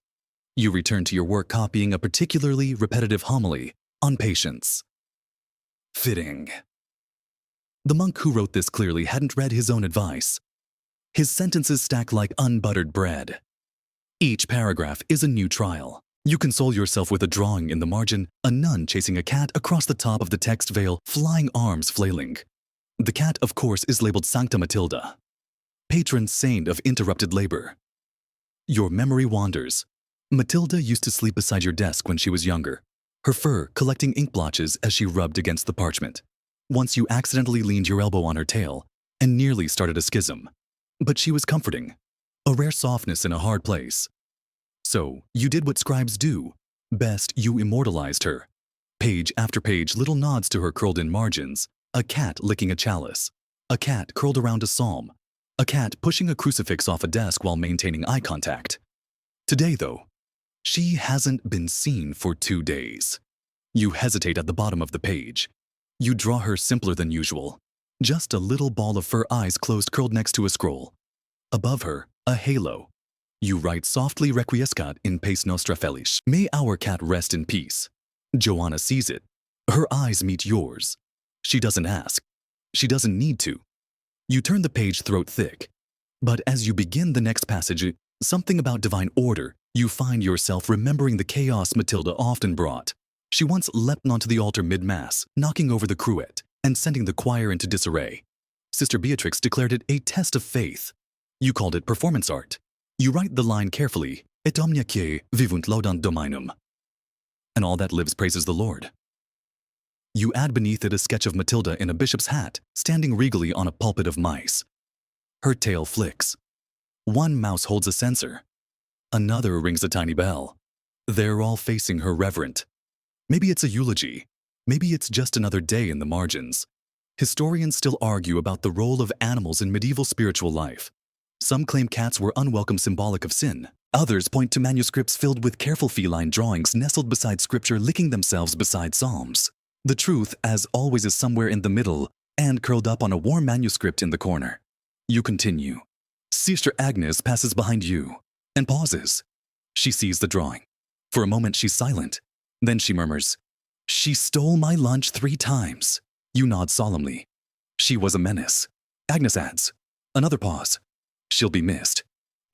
You return to your work copying a particularly repetitive homily on patience. Fitting. The monk who wrote this clearly hadn't read his own advice. His sentences stack like unbuttered bread. Each paragraph is a new trial. You console yourself with a drawing in the margin, a nun chasing a cat across the top of the text veil, flying arms flailing. The cat, of course, is labeled Sancta Matilda, patron saint of interrupted labor. Your memory wanders. Matilda used to sleep beside your desk when she was younger, her fur collecting ink blotches as she rubbed against the parchment. Once you accidentally leaned your elbow on her tail and nearly started a schism. But she was comforting, a rare softness in a hard place. So, you did what scribes do. Best, you immortalized her. Page after page, little nods to her curled-in margins. A cat licking a chalice. A cat curled around a psalm. A cat pushing a crucifix off a desk while maintaining eye contact. Today, though, she hasn't been seen for 2 days. You hesitate at the bottom of the page. You draw her simpler than usual. Just a little ball of fur, eyes closed, curled next to a scroll. Above her, a halo. You write softly requiescat in pace nostra felice. May our cat rest in peace. Joanna sees it. Her eyes meet yours. She doesn't ask. She doesn't need to. You turn the page throat thick. But as you begin the next passage, something about divine order, you find yourself remembering the chaos Matilda often brought. She once leapt onto the altar mid-mass, knocking over the cruet and sending the choir into disarray. Sister Beatrix declared it a test of faith. You called it performance art. You write the line carefully, et omnia quae vivunt laudant Dominum. And all that lives praises the Lord. You add beneath it a sketch of Matilda in a bishop's hat, standing regally on a pulpit of mice. Her tail flicks. One mouse holds a censer. Another rings a tiny bell. They're all facing her reverent. Maybe it's a eulogy. Maybe it's just another day in the margins. Historians still argue about the role of animals in medieval spiritual life. Some claim cats were unwelcome, symbolic of sin. Others point to manuscripts filled with careful feline drawings nestled beside scripture, licking themselves beside psalms. The truth, as always, is somewhere in the middle and curled up on a warm manuscript in the corner. You continue. Sister Agnes passes behind you and pauses. She sees the drawing. For a moment, she's silent. Then she murmurs, "She stole my lunch 3 times. You nod solemnly. She was a menace. Agnes adds. Another pause. She'll be missed.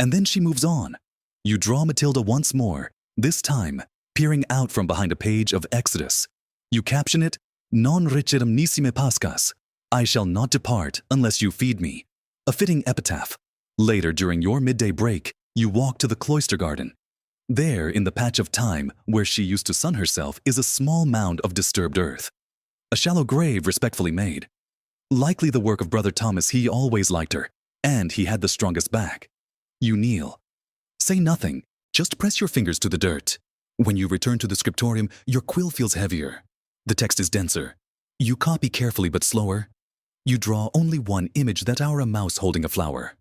And then she moves on. You draw Matilda once more, this time peering out from behind a page of Exodus. You caption it, Non ricidum nisi pascas. I shall not depart unless you feed me. A fitting epitaph. Later, during your midday break, you walk to the cloister garden. There, in the patch of time where she used to sun herself, is a small mound of disturbed earth. A shallow grave respectfully made. Likely the work of Brother Thomas. He always liked her, and he had the strongest back. You kneel. Say nothing, just press your fingers to the dirt. When you return to the scriptorium, your quill feels heavier. The text is denser. You copy carefully but slower. You draw only one image, that hour, a mouse holding a flower.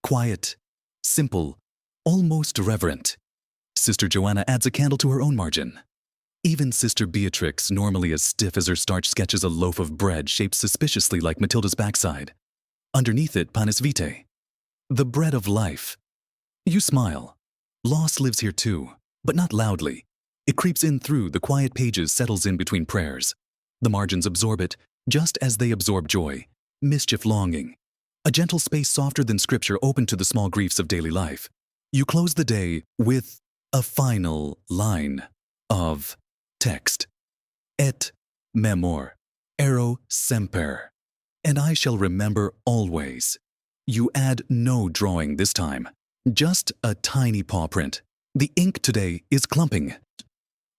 Quiet, simple, almost reverent. Sister Joanna adds a candle to her own margin. Even Sister Beatrix, normally as stiff as her starch, sketches a loaf of bread shaped suspiciously like Matilda's backside. Underneath it, panis vitae, the bread of life. You smile. Loss lives here too, but not loudly. It creeps in through the quiet pages, settles in between prayers. The margins absorb it, just as they absorb joy, mischief, longing. A gentle space softer than scripture, open to the small griefs of daily life. You close the day with a final line of text. Et memor, ero semper, and I shall remember always. You add no drawing this time, just a tiny paw print. The ink today is clumping.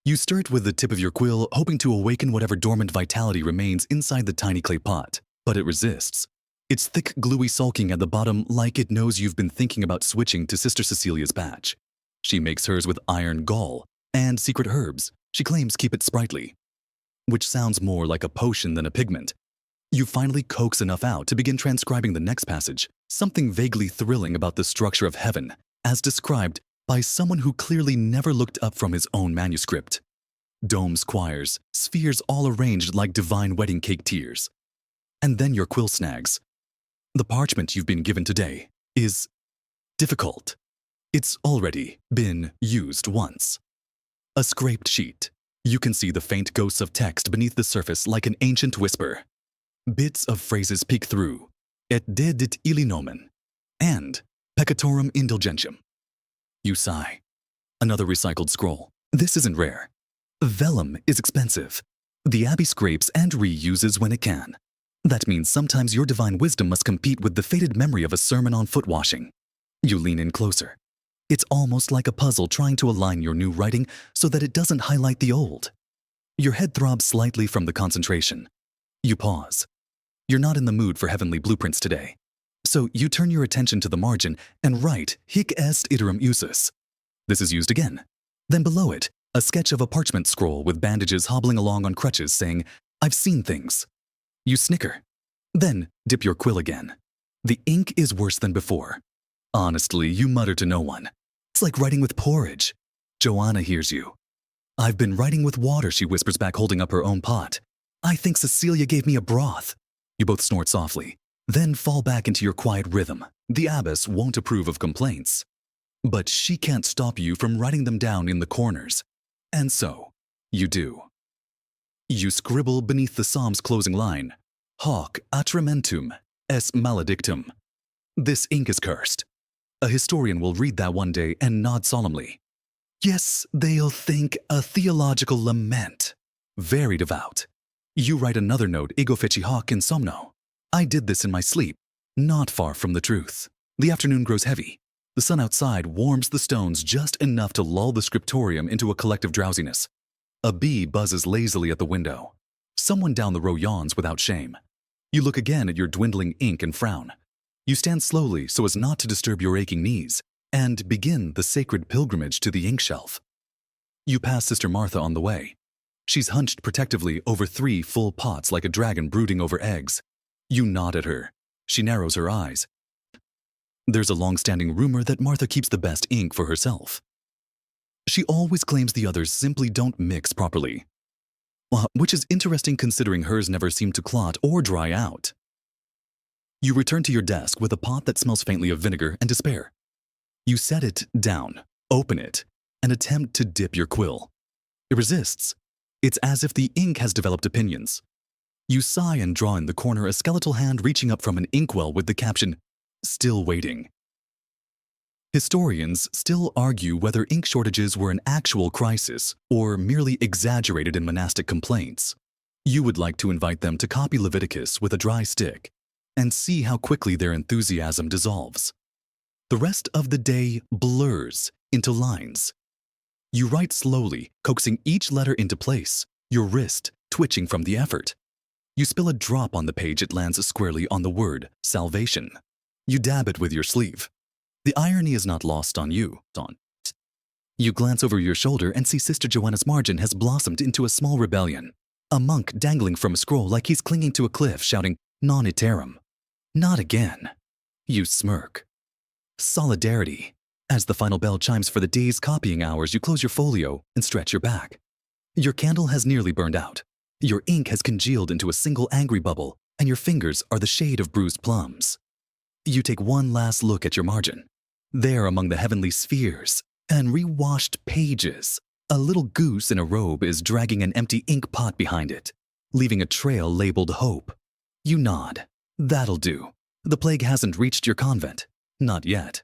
You stir it with the tip of your quill, hoping to awaken whatever dormant vitality remains inside the tiny clay pot, but it resists. Its thick, gluey sulking at the bottom like it knows you've been thinking about switching to Sister Cecilia's batch. She makes hers with iron gall and secret herbs. She claims keep it sprightly, which sounds more like a potion than a pigment. You finally coax enough out to begin transcribing the next passage, something vaguely thrilling about the structure of heaven, as described by someone who clearly never looked up from his own manuscript. Domes, choirs, spheres all arranged like divine wedding cake tiers. And then your quill snags. The parchment you've been given today is difficult. It's already been used once. A scraped sheet. You can see the faint ghosts of text beneath the surface like an ancient whisper. Bits of phrases peek through. Et dedit illi nomen. And peccatorum indulgentiam. You sigh. Another recycled scroll. This isn't rare. Vellum is expensive. The abbey scrapes and reuses when it can. That means sometimes your divine wisdom must compete with the faded memory of a sermon on foot washing. You lean in closer. It's almost like a puzzle trying to align your new writing so that it doesn't highlight the old. Your head throbs slightly from the concentration. You pause. You're not in the mood for heavenly blueprints today. So you turn your attention to the margin and write hic est iterum usus. This is used again. Then below it, a sketch of a parchment scroll with bandages hobbling along on crutches saying, I've seen things. You snicker. Then dip your quill again. The ink is worse than before. Honestly, you mutter to no one. It's like writing with porridge. Joanna hears you. I've been writing with water, she whispers back, holding up her own pot. I think Cecilia gave me a broth. You both snort softly, then fall back into your quiet rhythm. The abbess won't approve of complaints. But she can't stop you from writing them down in the corners. And so, you do. You scribble beneath the psalm's closing line, Hoc atrementum es maledictum. This ink is cursed. A historian will read that one day and nod solemnly. Yes, they'll think a theological lament. Very devout. You write another note, ego feci hoc in somno. I did this in my sleep, not far from the truth. The afternoon grows heavy. The sun outside warms the stones just enough to lull the scriptorium into a collective drowsiness. A bee buzzes lazily at the window. Someone down the row yawns without shame. You look again at your dwindling ink and frown. You stand slowly so as not to disturb your aching knees and begin the sacred pilgrimage to the ink shelf. You pass Sister Martha on the way. She's hunched protectively over 3 full pots like a dragon brooding over eggs. You nod at her. She narrows her eyes. There's a long-standing rumor that Martha keeps the best ink for herself. She always claims the others simply don't mix properly, which is interesting considering hers never seem to clot or dry out. You return to your desk with a pot that smells faintly of vinegar and despair. You set it down, open it, and attempt to dip your quill. It resists. It's as if the ink has developed opinions. You sigh and draw in the corner a skeletal hand reaching up from an inkwell with the caption, Still waiting. Historians still argue whether ink shortages were an actual crisis or merely exaggerated in monastic complaints. You would like to invite them to copy Leviticus with a dry stick and see how quickly their enthusiasm dissolves. The rest of the day blurs into lines. You write slowly, coaxing each letter into place, your wrist twitching from the effort. You spill a drop on the page, it lands squarely on the word salvation. You dab it with your sleeve. The irony is not lost on you, Dawn. You glance over your shoulder and see Sister Joanna's margin has blossomed into a small rebellion. A monk dangling from a scroll like he's clinging to a cliff, shouting, Non iterum. Not again. You smirk. Solidarity. As the final bell chimes for the day's copying hours, you close your folio and stretch your back. Your candle has nearly burned out. Your ink has congealed into a single angry bubble, and your fingers are the shade of bruised plums. You take one last look at your margin. There among the heavenly spheres and rewashed pages, a little goose in a robe is dragging an empty ink pot behind it, leaving a trail labeled hope. You nod. That'll do. The plague hasn't reached your convent. Not yet.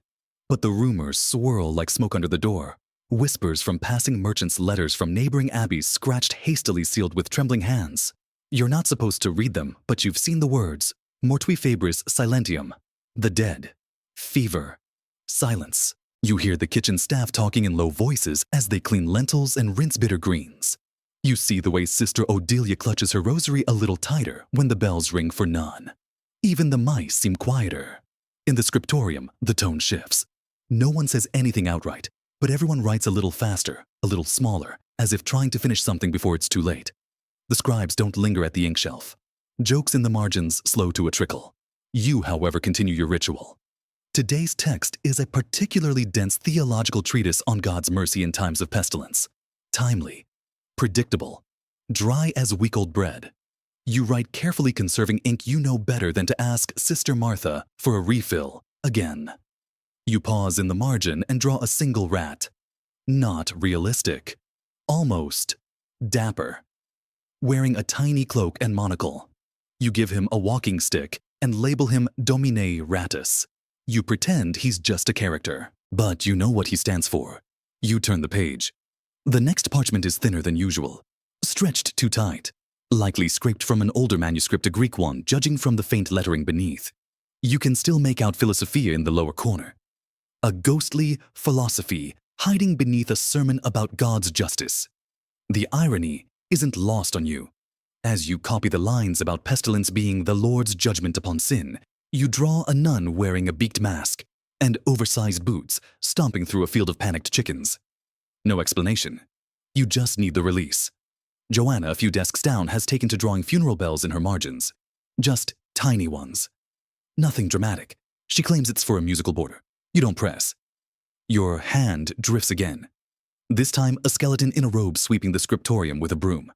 But the rumors swirl like smoke under the door. Whispers from passing merchants' letters from neighboring abbeys scratched hastily sealed with trembling hands. You're not supposed to read them, but you've seen the words. Mortui febris silentium. The dead. Fever. Silence. You hear the kitchen staff talking in low voices as they clean lentils and rinse bitter greens. You see the way Sister Odelia clutches her rosary a little tighter when the bells ring for none. Even the mice seem quieter. In the scriptorium, the tone shifts. No one says anything outright, but everyone writes a little faster, a little smaller, as if trying to finish something before it's too late. The scribes don't linger at the ink shelf. Jokes in the margins slow to a trickle. You, however, continue your ritual. Today's text is a particularly dense theological treatise on God's mercy in times of pestilence. Timely, predictable, dry as week-old bread. You write carefully conserving ink you know better than to ask Sister Martha for a refill again. You pause in the margin and draw a single rat. Not realistic. Almost dapper. Wearing a tiny cloak and monocle. You give him a walking stick and label him Domine Ratus. You pretend he's just a character, but you know what he stands for. You turn the page. The next parchment is thinner than usual, stretched too tight, likely scraped from an older manuscript, a Greek one, judging from the faint lettering beneath. You can still make out Philosophia in the lower corner. A ghostly philosophy hiding beneath a sermon about God's justice. The irony isn't lost on you. As you copy the lines about pestilence being the Lord's judgment upon sin, you draw a nun wearing a beaked mask and oversized boots stomping through a field of panicked chickens. No explanation. You just need the release. Joanna, a few desks down, has taken to drawing funeral bells in her margins. Just tiny ones. Nothing dramatic. She claims it's for a musical border. You don't press. Your hand drifts again. This time, a skeleton in a robe sweeping the scriptorium with a broom.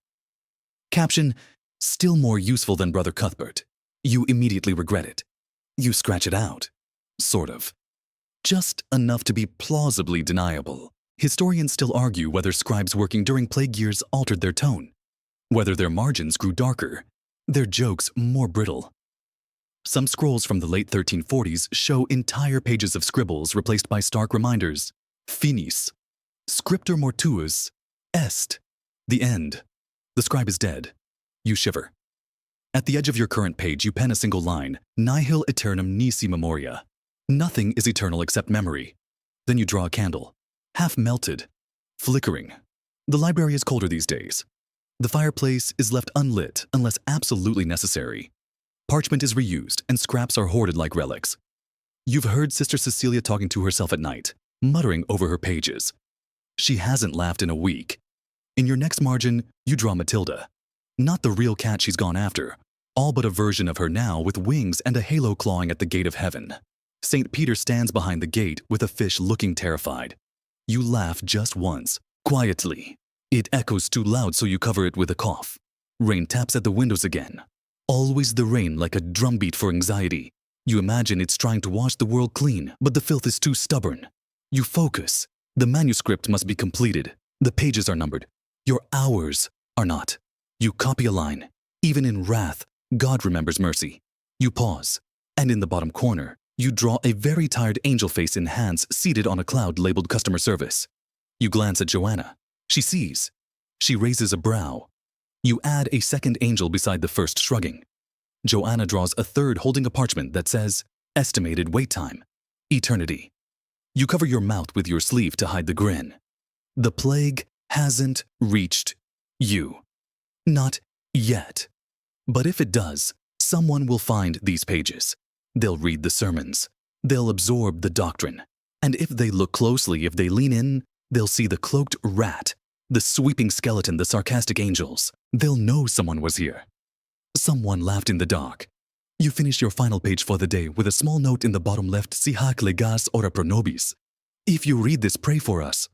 Caption, still more useful than Brother Cuthbert. You immediately regret it. You scratch it out. Sort of. Just enough to be plausibly deniable. Historians still argue whether scribes working during plague years altered their tone, whether their margins grew darker, their jokes more brittle. Some scrolls from the late 1340s show entire pages of scribbles replaced by stark reminders. Finis. Scriptor mortuus. Est. The end. The scribe is dead. You shiver. At the edge of your current page, you pen a single line, Nihil aeternum nisi memoria. Nothing is eternal except memory. Then you draw a candle. Half melted. Flickering. The library is colder these days. The fireplace is left unlit unless absolutely necessary. Parchment is reused and scraps are hoarded like relics. You've heard Sister Cecilia talking to herself at night, muttering over her pages. She hasn't laughed in a week. In your next margin, you draw Matilda. Not the real cat she's gone after, all but a version of her now with wings and a halo clawing at the gate of heaven. St. Peter stands behind the gate with a fish looking terrified. You laugh just once, quietly. It echoes too loud, so you cover it with a cough. Rain taps at the windows again. Always the rain like a drumbeat for anxiety. You imagine it's trying to wash the world clean, but the filth is too stubborn. You focus. The manuscript must be completed. The pages are numbered. Your hours are not. You copy a line. Even in wrath, God remembers mercy. You pause, and in the bottom corner, you draw a very tired angel face in hands seated on a cloud labeled customer service. You glance at Joanna. She sees. She raises a brow. You add a second angel beside the first shrugging. Joanna draws a third holding a parchment that says, estimated wait time, eternity. You cover your mouth with your sleeve to hide the grin. The plague hasn't reached you. Not yet. But if it does, someone will find these pages. They'll read the sermons. They'll absorb the doctrine. And if they look closely, if they lean in, they'll see the cloaked rat, the sweeping skeleton, the sarcastic angels. They'll know someone was here. Someone laughed in the dark. You finish your final page for the day with a small note in the bottom left, Si hac legas ora pro nobis. If you read this, pray for us.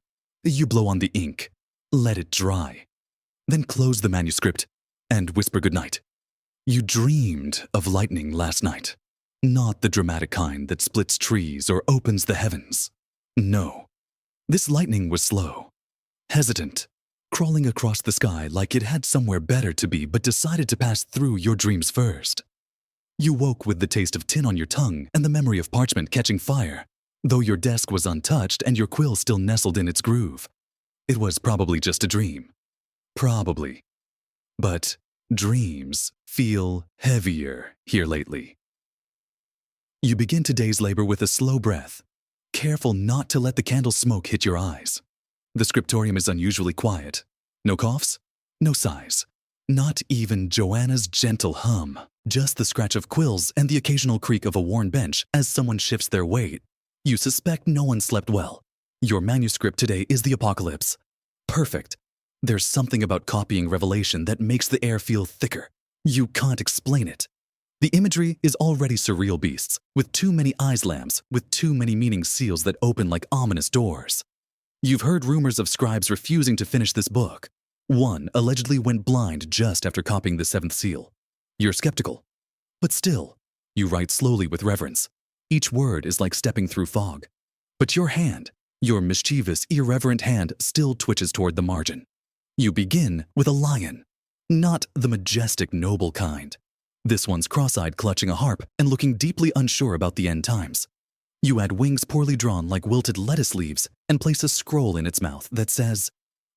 You blow on the ink. Let it dry. Then close the manuscript and whisper goodnight. You dreamed of lightning last night. Not the dramatic kind that splits trees or opens the heavens. No. This lightning was slow, hesitant, crawling across the sky like it had somewhere better to be but decided to pass through your dreams first. You woke with the taste of tin on your tongue and the memory of parchment catching fire. though your desk was untouched and your quill still nestled in its groove. It was probably just a dream. Probably. But dreams feel heavier here lately. You begin today's labor with a slow breath, careful not to let the candle smoke hit your eyes. The scriptorium is unusually quiet. No coughs, no sighs, not even Joanna's gentle hum, just the scratch of quills and the occasional creak of a worn bench as someone shifts their weight. You suspect no one slept well. Your manuscript today is the apocalypse. Perfect. There's something about copying Revelation that makes the air feel thicker. You can't explain it. The imagery is already surreal beasts, with too many eyes lamps, with too many meaning seals that open like ominous doors. You've heard rumors of scribes refusing to finish this book. One allegedly went blind just after copying the seventh seal. You're skeptical. But still, you write slowly with reverence. Each word is like stepping through fog. But your hand, your mischievous, irreverent hand, still twitches toward the margin. You begin with a lion, not the majestic, noble kind. This one's cross-eyed, clutching a harp and looking deeply unsure about the end times. You add wings poorly drawn like wilted lettuce leaves and place a scroll in its mouth that says,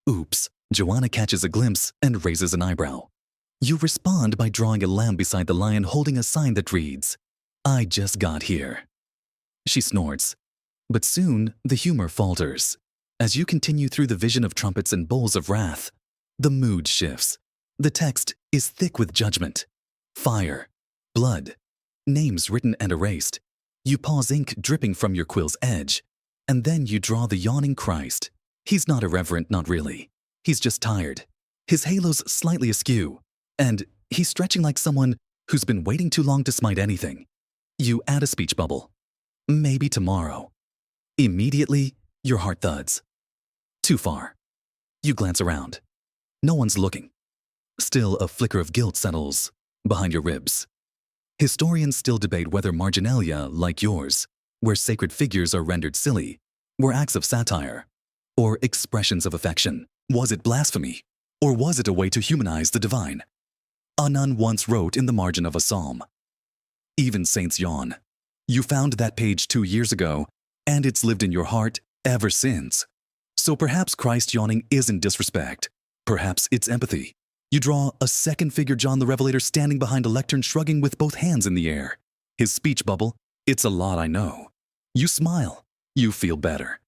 "Oops." Joanna catches a glimpse and raises an eyebrow. You respond by drawing a lamb beside the lion holding a sign that reads, "I just got here." She snorts, but soon the humor falters. As you continue through the vision of trumpets and bowls of wrath, the mood shifts. The text is thick with judgment. Fire, blood, names written and erased. You pause, ink dripping from your quill's edge, and then you draw the yawning Christ. He's not irreverent, not really. He's just tired. His halo's slightly askew, and he's stretching like someone who's been waiting too long to smite anything. You add a speech bubble. Maybe tomorrow. Immediately, your heart thuds. Too far. You glance around. No one's looking. Still, a flicker of guilt settles behind your ribs. Historians still debate whether marginalia, like yours, where sacred figures are rendered silly, were acts of satire, or expressions of affection. Was it blasphemy, or was it a way to humanize the divine? A nun once wrote in the margin of a psalm, "Even saints yawn." You found that page 2 years ago, and it's lived in your heart ever since. So perhaps Christ yawning isn't disrespect. Perhaps it's empathy. You draw a second figure, John the Revelator, standing behind a lectern, shrugging with both hands in the air. His speech bubble, "It's a lot, I know." You smile. You feel better.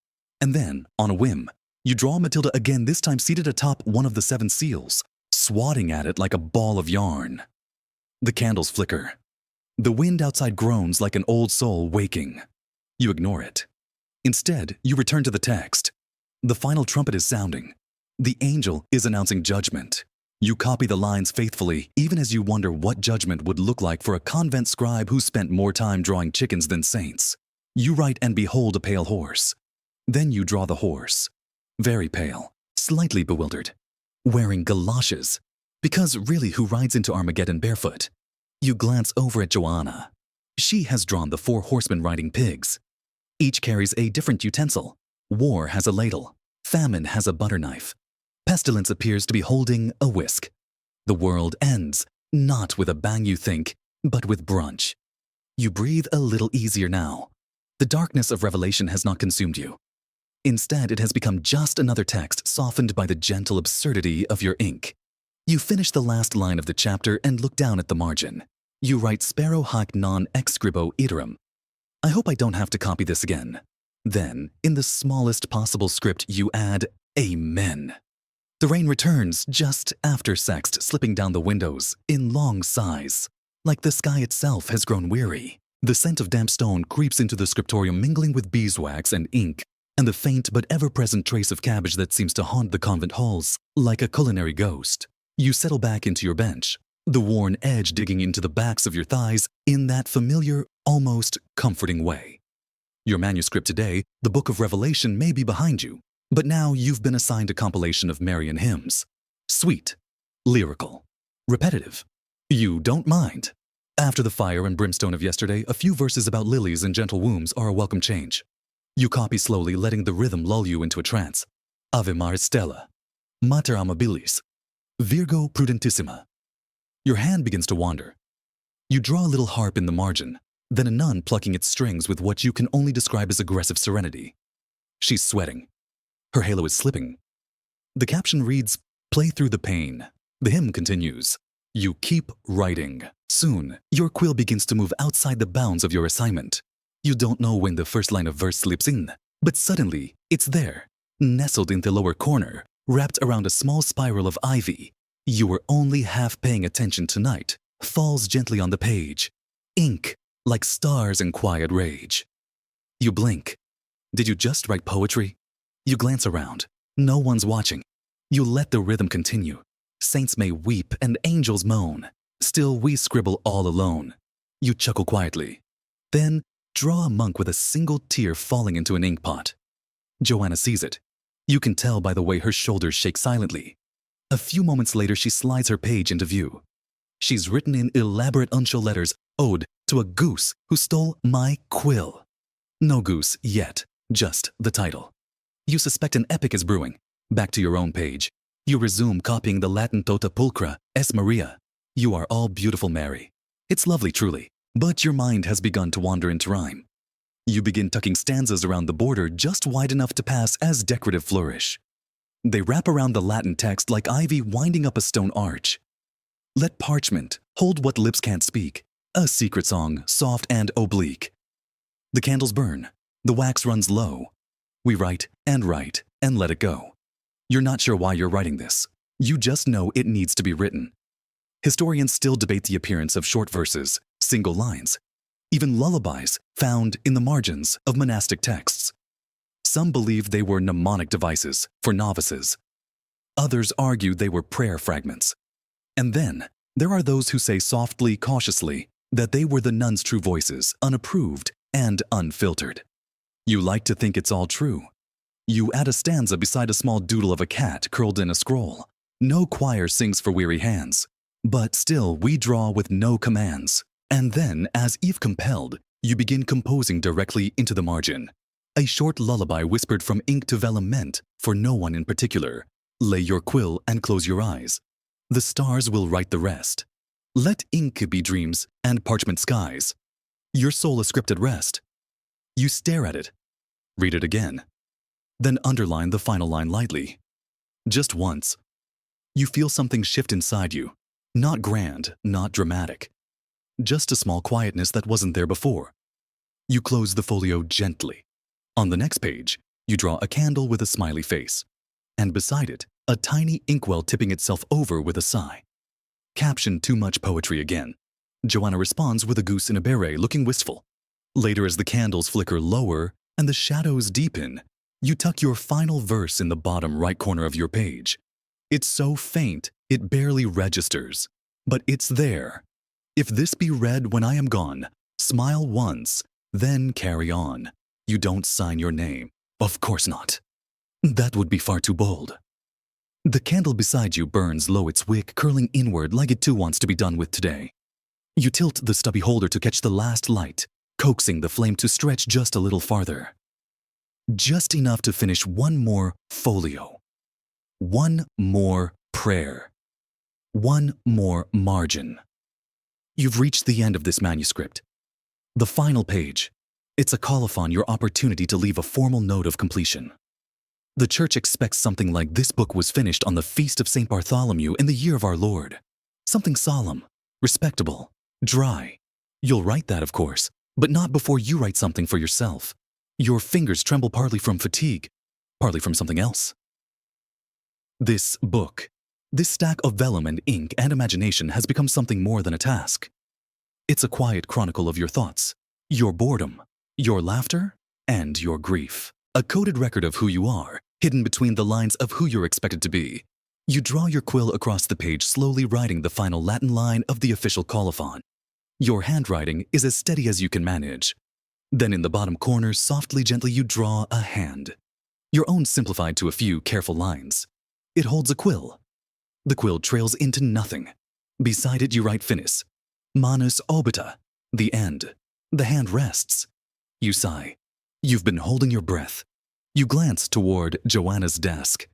And then, on a whim, you draw Matilda again, this time seated atop one of the 7 seals, swatting at it like a ball of yarn. The candles flicker. The wind outside groans like an old soul waking. You ignore it. Instead, you return to the text. The final trumpet is sounding. The angel is announcing judgment. You copy the lines faithfully, even as you wonder what judgment would look like for a convent scribe who spent more time drawing chickens than saints. You write and behold a pale horse. Then you draw the horse. Very pale, slightly bewildered, wearing galoshes, because really, who rides into Armageddon barefoot? You glance over at Joanna. She has drawn the 4 horsemen riding pigs. Each carries a different utensil. War has a ladle. Famine has a butter knife. Pestilence appears to be holding a whisk. The world ends, not with a bang, you think, but with brunch. You breathe a little easier now. The darkness of Revelation has not consumed you. Instead, it has become just another text softened by the gentle absurdity of your ink. You finish the last line of the chapter and look down at the margin. You write "Spero hac non ex scribo iterum." I hope I don't have to copy this again. Then, in the smallest possible script, you add "Amen." The rain returns just after sext, slipping down the windows in long sighs, like the sky itself has grown weary. The scent of damp stone creeps into the scriptorium, mingling with beeswax and ink, and the faint but ever-present trace of cabbage that seems to haunt the convent halls like a culinary ghost. You settle back into your bench, the worn edge digging into the backs of your thighs in that familiar, almost comforting way. Your manuscript today, the Book of Revelation, may be behind you, but now you've been assigned a compilation of Marian hymns. Sweet, lyrical, repetitive. You don't mind. After the fire and brimstone of yesterday, a few verses about lilies and gentle wombs are a welcome change. You copy slowly, letting the rhythm lull you into a trance. Ave Maris Stella, Mater Amabilis, Virgo Prudentissima. Your hand begins to wander. You draw a little harp in the margin, then a nun plucking its strings with what you can only describe as aggressive serenity. She's sweating. Her halo is slipping. The caption reads, "Play through the pain." The hymn continues. You keep writing. Soon, your quill begins to move outside the bounds of your assignment. You don't know when the first line of verse slips in, but suddenly, it's there, nestled in the lower corner, wrapped around a small spiral of ivy. You were only half paying attention tonight. Falls gently on the page. Ink, like stars in quiet rage. You blink. Did you just write poetry? You glance around. No one's watching. You let the rhythm continue. Saints may weep and angels moan. Still we scribble all alone. You chuckle quietly. Then draw a monk with a single tear falling into an ink pot. Joanna sees it. You can tell by the way her shoulders shake silently. A few moments later, she slides her page into view. She's written in elaborate uncial letters, "Ode to a goose who stole my quill." No goose yet, just the title. You suspect an epic is brewing. Back to your own page. You resume copying the Latin Tota Pulchra, S. Maria. You are all beautiful, Mary. It's lovely, truly, but your mind has begun to wander into rhyme. You begin tucking stanzas around the border just wide enough to pass as decorative flourish. They wrap around the Latin text like ivy winding up a stone arch. Let parchment hold what lips can't speak, a secret song, soft and oblique. The candles burn. The wax runs low. We write and let it go. You're not sure why you're writing this. You just know it needs to be written. Historians still debate the appearance of short verses, single lines, even lullabies found in the margins of monastic texts. Some believe they were mnemonic devices for novices. Others argue they were prayer fragments. And then there are those who say softly, cautiously, that they were the nuns' true voices, unapproved and unfiltered. You like to think it's all true. You add a stanza beside a small doodle of a cat curled in a scroll. No choir sings for weary hands, but still we draw with no commands. And then, as if compelled, you begin composing directly into the margin. A short lullaby whispered from ink to vellum meant for no one in particular. Lay your quill and close your eyes. The stars will write the rest. Let ink be dreams and parchment skies. Your soul a script at rest. You stare at it. Read it again. Then underline the final line lightly. Just once. You feel something shift inside you. Not grand, not dramatic. Just a small quietness that wasn't there before. You close the folio gently. On the next page, you draw a candle with a smiley face. And beside it, a tiny inkwell tipping itself over with a sigh. Caption too much poetry again. Joanna responds with a goose in a beret looking wistful. Later, as the candles flicker lower and the shadows deepen, you tuck your final verse in the bottom right corner of your page. It's so faint, it barely registers. But it's there. If this be read when I am gone, smile once, then carry on. You don't sign your name. Of course not. That would be far too bold. The candle beside you burns low, its wick curling inward like it too wants to be done with today. You tilt the stubby holder to catch the last light, coaxing the flame to stretch just a little farther. Just enough to finish one more folio. One more prayer. One more margin. You've reached the end of this manuscript. The final page. It's a colophon, your opportunity to leave a formal note of completion. The church expects something like this book was finished on the feast of St. Bartholomew in the year of our Lord. Something solemn, respectable, dry. You'll write that, of course, but not before you write something for yourself. Your fingers tremble partly from fatigue, partly from something else. This book, this stack of vellum and ink and imagination has become something more than a task. It's a quiet chronicle of your thoughts, your boredom, your laughter, and your grief. A coded record of who you are, hidden between the lines of who you're expected to be. You draw your quill across the page, slowly writing the final Latin line of the official colophon. Your handwriting is as steady as you can manage. Then in the bottom corner, softly, gently, you draw a hand. Your own simplified to a few careful lines. It holds a quill. The quill trails into nothing. Beside it you write finis. Manus obita. The end. The hand rests. You sigh. You've been holding your breath. You glance toward Joanna's desk.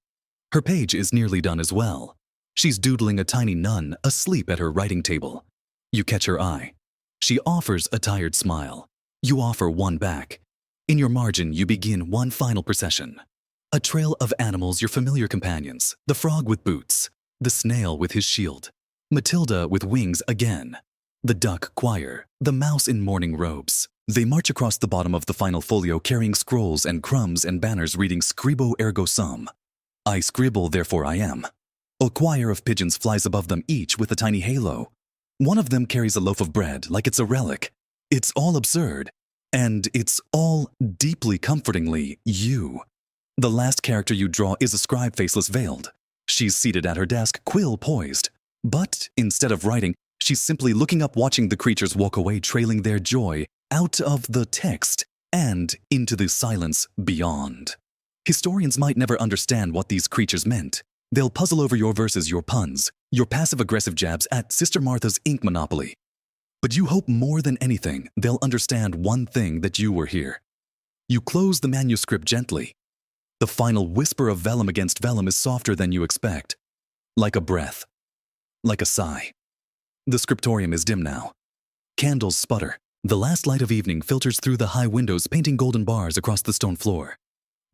Her page is nearly done as well. She's doodling a tiny nun asleep at her writing table. You catch her eye. She offers a tired smile. You offer one back. In your margin, you begin one final procession. A trail of animals, your familiar companions, the frog with boots, the snail with his shield, Matilda with wings again, the duck choir, the mouse in mourning robes. They march across the bottom of the final folio carrying scrolls and crumbs and banners reading Scribo ergo sum. I scribble, therefore I am. A choir of pigeons flies above them, each with a tiny halo. One of them carries a loaf of bread like it's a relic. It's all absurd. And it's all deeply comfortingly you. The last character you draw is a scribe, faceless, veiled. She's seated at her desk, quill poised. But instead of writing, she's simply looking up, watching the creatures walk away, trailing their joy out of the text and into the silence beyond. Historians might never understand what these creatures meant. They'll puzzle over your verses, your puns, your passive-aggressive jabs at Sister Martha's ink monopoly. But you hope more than anything they'll understand one thing, that you were here. You close the manuscript gently. The final whisper of vellum against vellum is softer than you expect. Like a breath. Like a sigh. The scriptorium is dim now. Candles sputter. The last light of evening filters through the high windows, painting golden bars across the stone floor.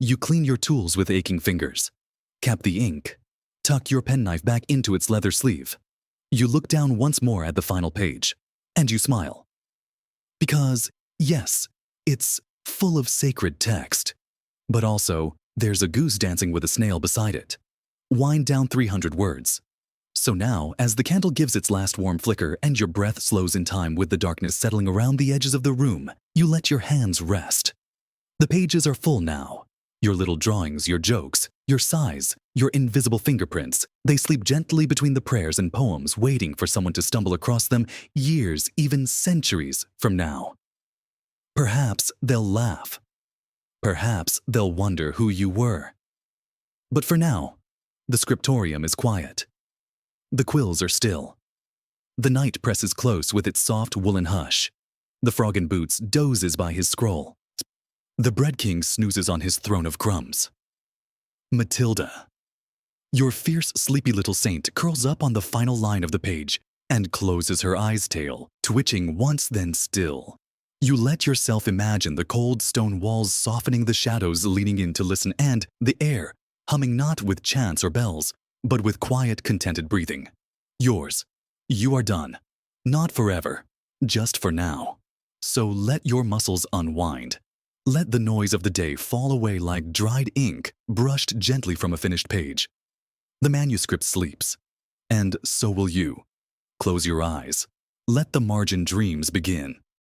You clean your tools with aching fingers. Cap the ink. Tuck your penknife back into its leather sleeve. You look down once more at the final page. And you smile. Because, yes, it's full of sacred text. But also, there's a goose dancing with a snail beside it. Wind down 300 words. So now, as the candle gives its last warm flicker and your breath slows in time with the darkness settling around the edges of the room, you let your hands rest. The pages are full now. Your little drawings, your jokes, your sighs, your invisible fingerprints, they sleep gently between the prayers and poems, waiting for someone to stumble across them years, even centuries from now. Perhaps they'll laugh. Perhaps they'll wonder who you were. But for now, the scriptorium is quiet. The quills are still. The night presses close with its soft woolen hush. The frog in boots dozes by his scroll. The bread king snoozes on his throne of crumbs. Matilda. Your fierce, sleepy little saint curls up on the final line of the page and closes her eyes tail, twitching once then still. You let yourself imagine the cold stone walls softening, the shadows leaning in to listen, and the air humming not with chants or bells, but with quiet, contented breathing. Yours. You are done. Not forever. Just for now. So let your muscles unwind. Let the noise of the day fall away like dried ink brushed gently from a finished page. The manuscript sleeps. And so will you. Close your eyes. Let the margin dreams begin.